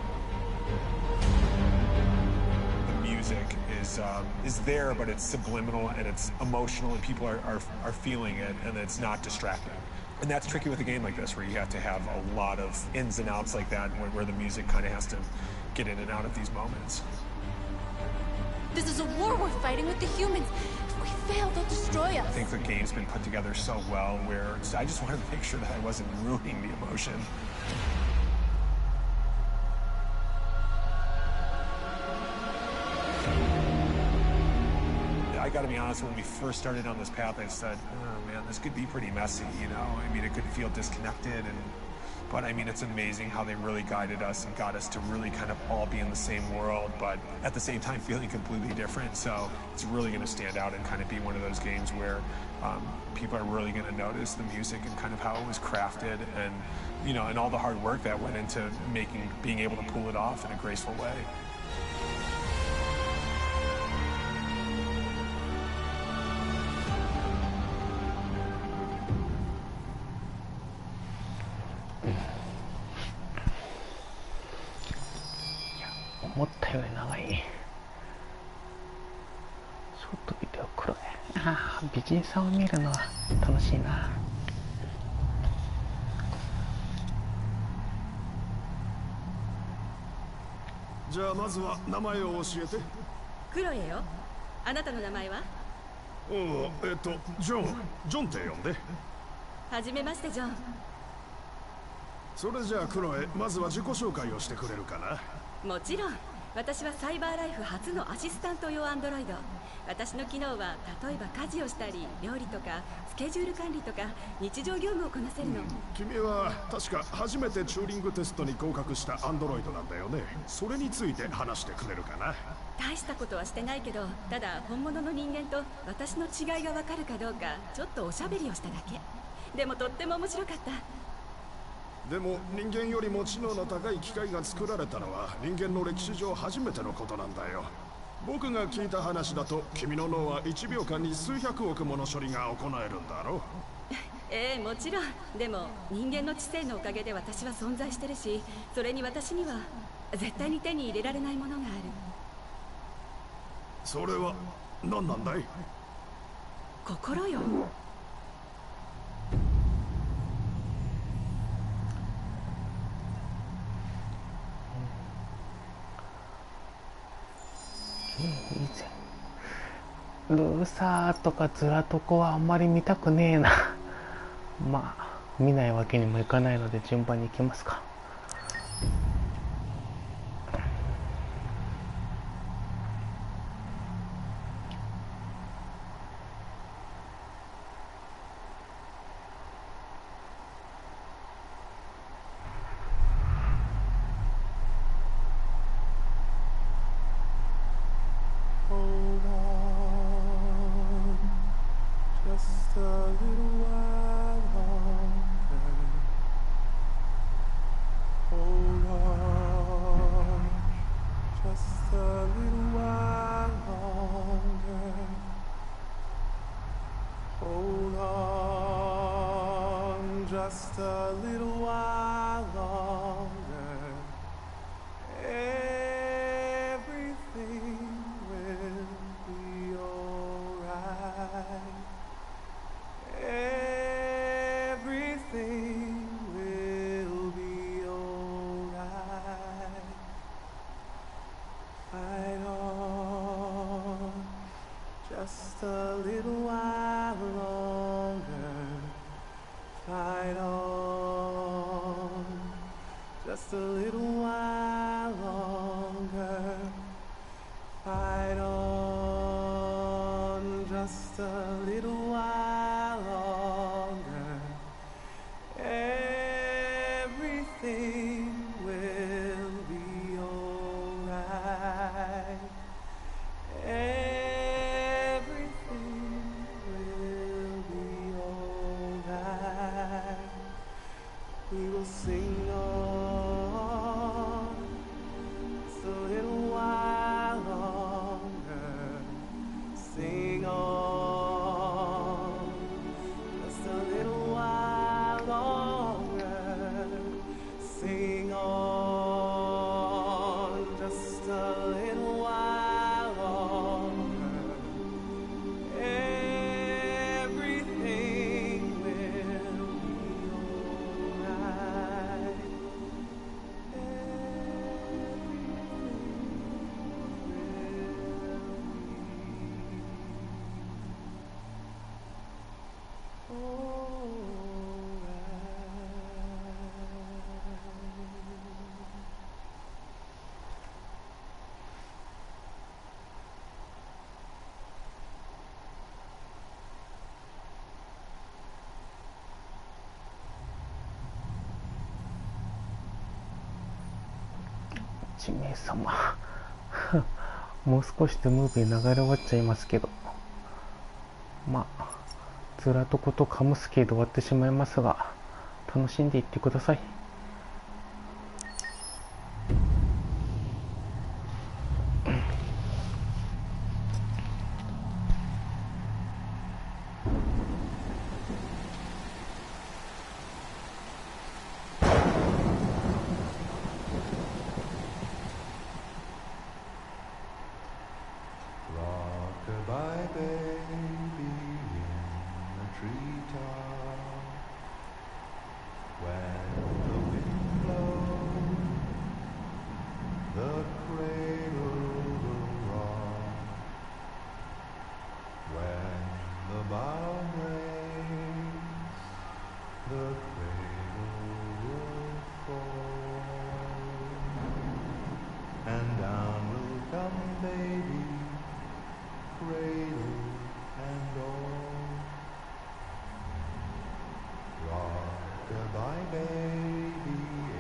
The music is there, but it's subliminal and it's emotional, and people are feeling it, and it's not distracting. And that's tricky with a game like this, where you have to have a lot of ins and outs like that, where the music kind of has to get in and out of these moments. This is a war we're fighting with the humans. If we fail, they'll destroy us. I think the game's been put together so well, where I just wanted to make sure that I wasn't ruining the emotion. I gotta be honest, when we first started on this path, I said, oh man, this could be pretty messy, you know? I mean, it could feel disconnected, but I mean, it's amazing how they really guided us and got us to really kind of all be in the same world, but at the same time feeling completely different. So it's really gonna stand out and kind of be one of those games where people are really gonna notice the music and kind of how it was crafted, and you know, and all the hard work that went into being able to pull it off in a graceful way.思ったより長い。ショートビデオ黒い。ああ、美人さんを見るのは楽しいな。じゃあまずは名前を教えて。クロエよ。あなたの名前は？ジョンって呼んで。はじめましてジョン。それじゃあクロエ、まずは自己紹介をしてくれるかな。もちろん。私はサイバーライフ初のアシスタント用アンドロイド。私の機能は例えば家事をしたり料理とかスケジュール管理とか日常業務をこなせるの。君は確か初めてチューリングテストに合格したアンドロイドなんだよね。それについて話してくれるかな。大したことはしてないけど、ただ本物の人間と私の違いがわかるかどうかちょっとおしゃべりをしただけ。でもとっても面白かった。でも人間よりも知能の高い機械が作られたのは人間の歴史上初めてのことなんだよ。僕が聞いた話だと君の脳は1秒間に数百億もの処理が行えるんだろう。もちろん。でも人間の知性のおかげで私は存在してるし、それに私には絶対に手に入れられないものがある。それは何なんだい？心よ。ルーサーとかズラとこはあんまり見たくねえな。まあ見ないわけにもいかないので順番に行きますか。Just a little while longer, everything will be alright. Everything will be alright. Fight on, just a little while longer. Fight on, just a little while longer. Fight on, just a little while longer. Everything will be alright. Everything will be alright. We will sing on just a little while longer. Sing on just a little while longer. Sing on just a little while longer. Everything will be 1名様もう少しでムービー流れ終わっちゃいますけど、まあずらとことカムスキーで終わってしまいますが、楽しんでいってください。Rock-a-bye baby in the treetop. When the wind blows, the cradle will rock. When the bow breaks, the cradle will fall. And down will come baby, cradle and all. Rock-a-bye baby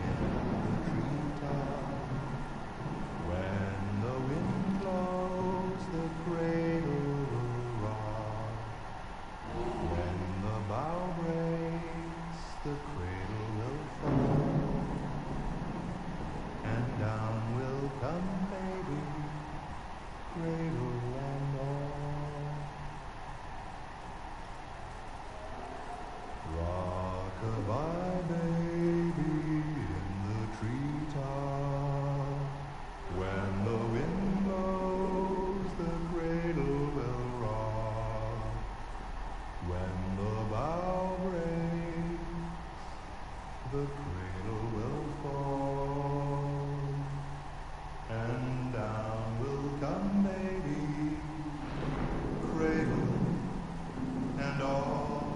in the treetop. When the wind blows, the cradle will rock. When the bow breaks, the cradle will fall. And down will come baby, cradle and all. Rock-a-bye baby in the treetop. When the wind blows, the cradle will rock. When the bow breaks, the cradle will fall. And down will come baby, cradle and all.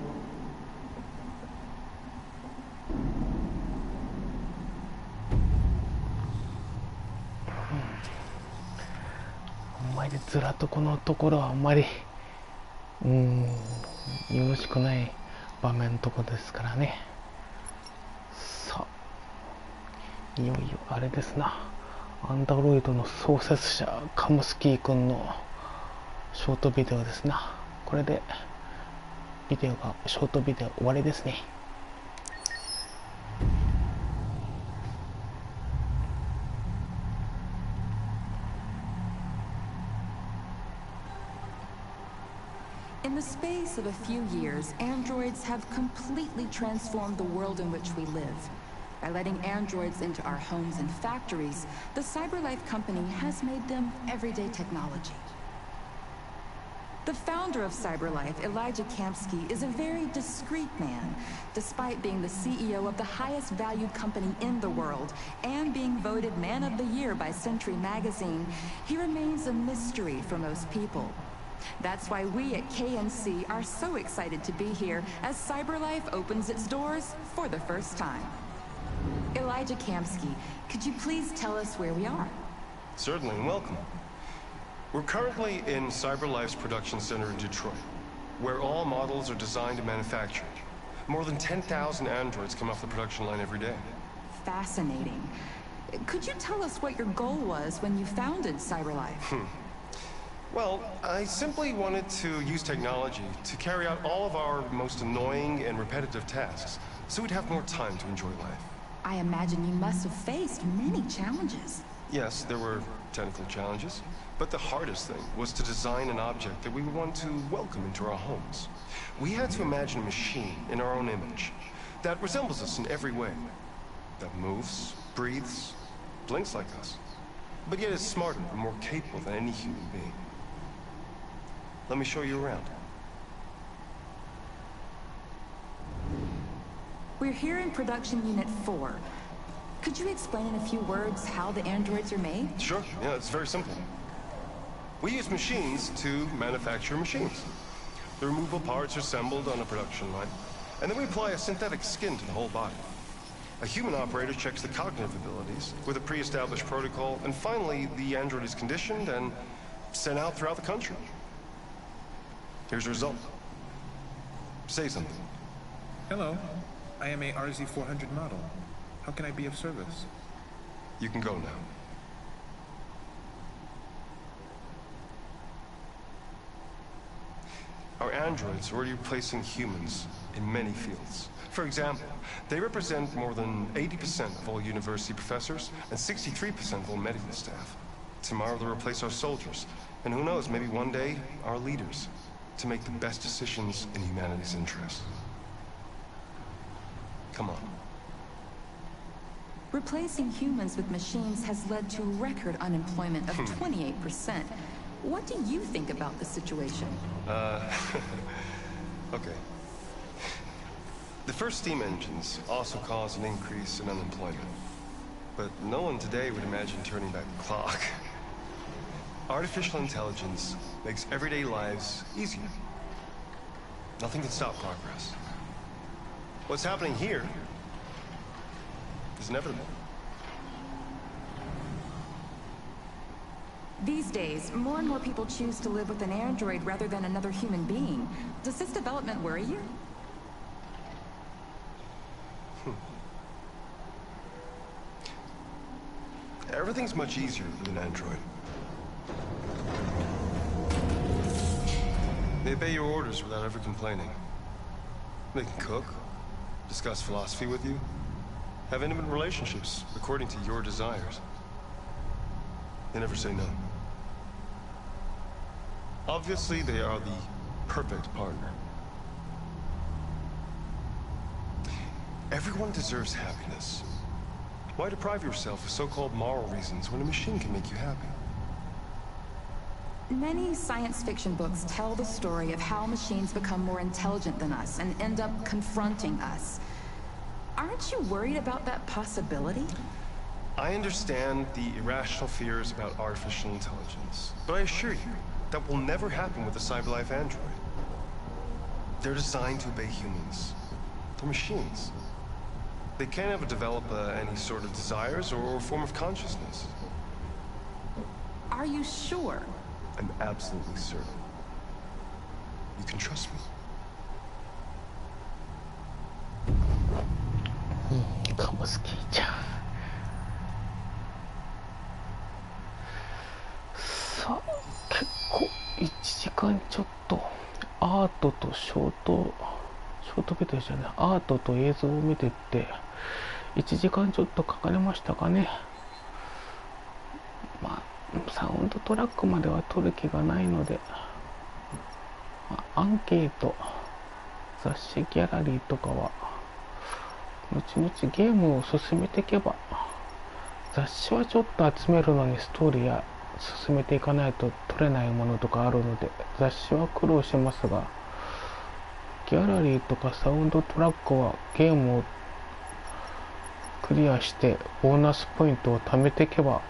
あんまりずらとこのところはあんまりよろしくない場面のとこですからね。さあいよいよあれですな、アンダロイドの創設者カムスキー君のショートビデオですな。これでショートビデオ終わりですね。In the space of a few years, androids have completely transformed the world in which we live. By letting androids into our homes and factories, the CyberLife company has made them everyday technology. The founder of CyberLife, Elijah Kamsky, is a very discreet man. Despite being the CEO of the highest valued company in the world and being voted Man of the Year by Century Magazine, he remains a mystery for most people. That's why we at KNC are so excited to be here as CyberLife opens its doors for the first time. Elijah Kamsky, could you please tell us where we are? Certainly, and welcome. We're currently in CyberLife's production center in Detroit, where all models are designed and manufactured. More than 10,000 androids come off the production line every day. Fascinating. Could you tell us what your goal was when you founded CyberLife? Well, I simply wanted to use technology to carry out all of our most annoying and repetitive tasks, so we'd have more time to enjoy life. I imagine you must have faced many challenges. Yes, there were technical challenges, but the hardest thing was to design an object that we would want to welcome into our homes. We had to imagine a machine in our own image that resembles us in every way, that moves, breathes, blinks like us, but yet is smarter and more capable than any human being. Let me show you around. We're here in production unit 4. Could you explain in a few words how the androids are made? Sure, yeah, it's very simple. We use machines to manufacture machines. The removable parts are assembled on a production line, and then we apply a synthetic skin to the whole body. A human operator checks the cognitive abilities with a pre-established protocol, and finally, the android is conditioned and sent out throughout the country. Here's the result. Say something. Hello. I am a RZ-400 model. How can I be of service? You can go now. androids are already replacing humans in many fields. For example, they represent more than 80% of all university professors and 63% of all medical staff. Tomorrow they'll replace our soldiers, and who knows, maybe one day, our leaders, to make the best decisions in humanity's interest. Come on. Replacing humans with machines has led to record unemployment of 28%. What do you think about the situation? Okay. The first steam engines also caused an increase in unemployment. But no one today would imagine turning back the clock. Artificial intelligence makes everyday lives easier. Nothing can stop progress. What's happening here is inevitable. These days, more and more people choose to live with an android rather than another human being. Does this development worry you? Everything's much easier with an android. They obey your orders without ever complaining. They can cook, discuss philosophy with you, have intimate relationships according to your desires. They never say no. Obviously, they are the perfect partner. Everyone deserves happiness. Why deprive yourself of so-called moral reasons when a machine can make you happy? Many science fiction books tell the story of how machines become more intelligent than us and end up confronting us. Aren't you worried about that possibility? I understand the irrational fears about artificial intelligence, but I assure you, that will never happen with a CyberLife android. They're designed to obey humans. They're machines. They can't ever develop any sort of desires or form of consciousness. Are you sure? I'm absolutely certain. You can trust me. カモスキーちゃん。さあ、結構1時間ちょっとアートとショートビデオじゃない、アートと映像を見てって1時間ちょっとかかりましたかね。まあサウンドトラックまでは撮る気がないので、アンケート、雑誌ギャラリーとかは後々ゲームを進めていけば、雑誌はちょっと集めるのにストーリーや進めていかないと撮れないものとかあるので、雑誌は苦労しますが、ギャラリーとかサウンドトラックはゲームをクリアしてボーナスポイントを貯めていけば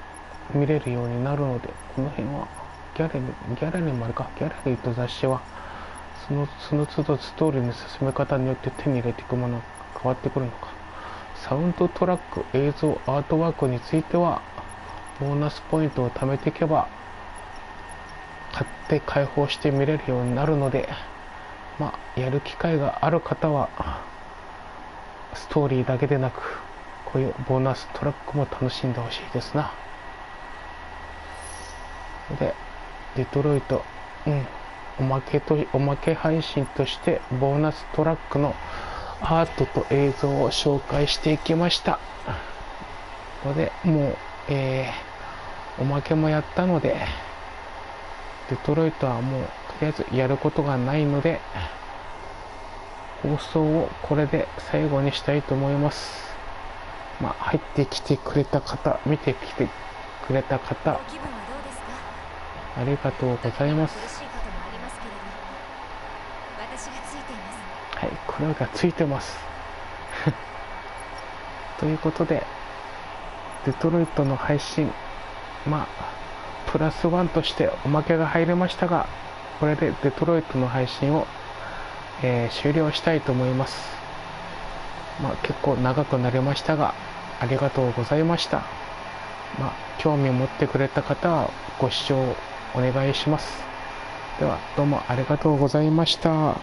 見れるようになるので、この辺はギャラリーもあるか、ギャラリーと雑誌はその都度ストーリーの進め方によって手に入れていくものが変わってくるのか。サウンドトラック、映像、アートワークについてはボーナスポイントを貯めていけば買って開放して見れるようになるので、まあやる機会がある方はストーリーだけでなくこういうボーナストラックも楽しんでほしいですな。でデトロイト、おまけ配信としてボーナストラックのアートと映像を紹介していきました。ここでもう、おまけもやったので、デトロイトはもうとりあえずやることがないので、放送をこれで最後にしたいと思います。入ってきてくれた方、見てきてくれた方、ありがとうございます。はい、これがついてますということでデトロイトの配信、プラス1としておまけが入りましたが、これでデトロイトの配信を、終了したいと思います。結構長くなりましたがありがとうございました。興味を持ってくれた方はご視聴お願いします。ではどうもありがとうございました。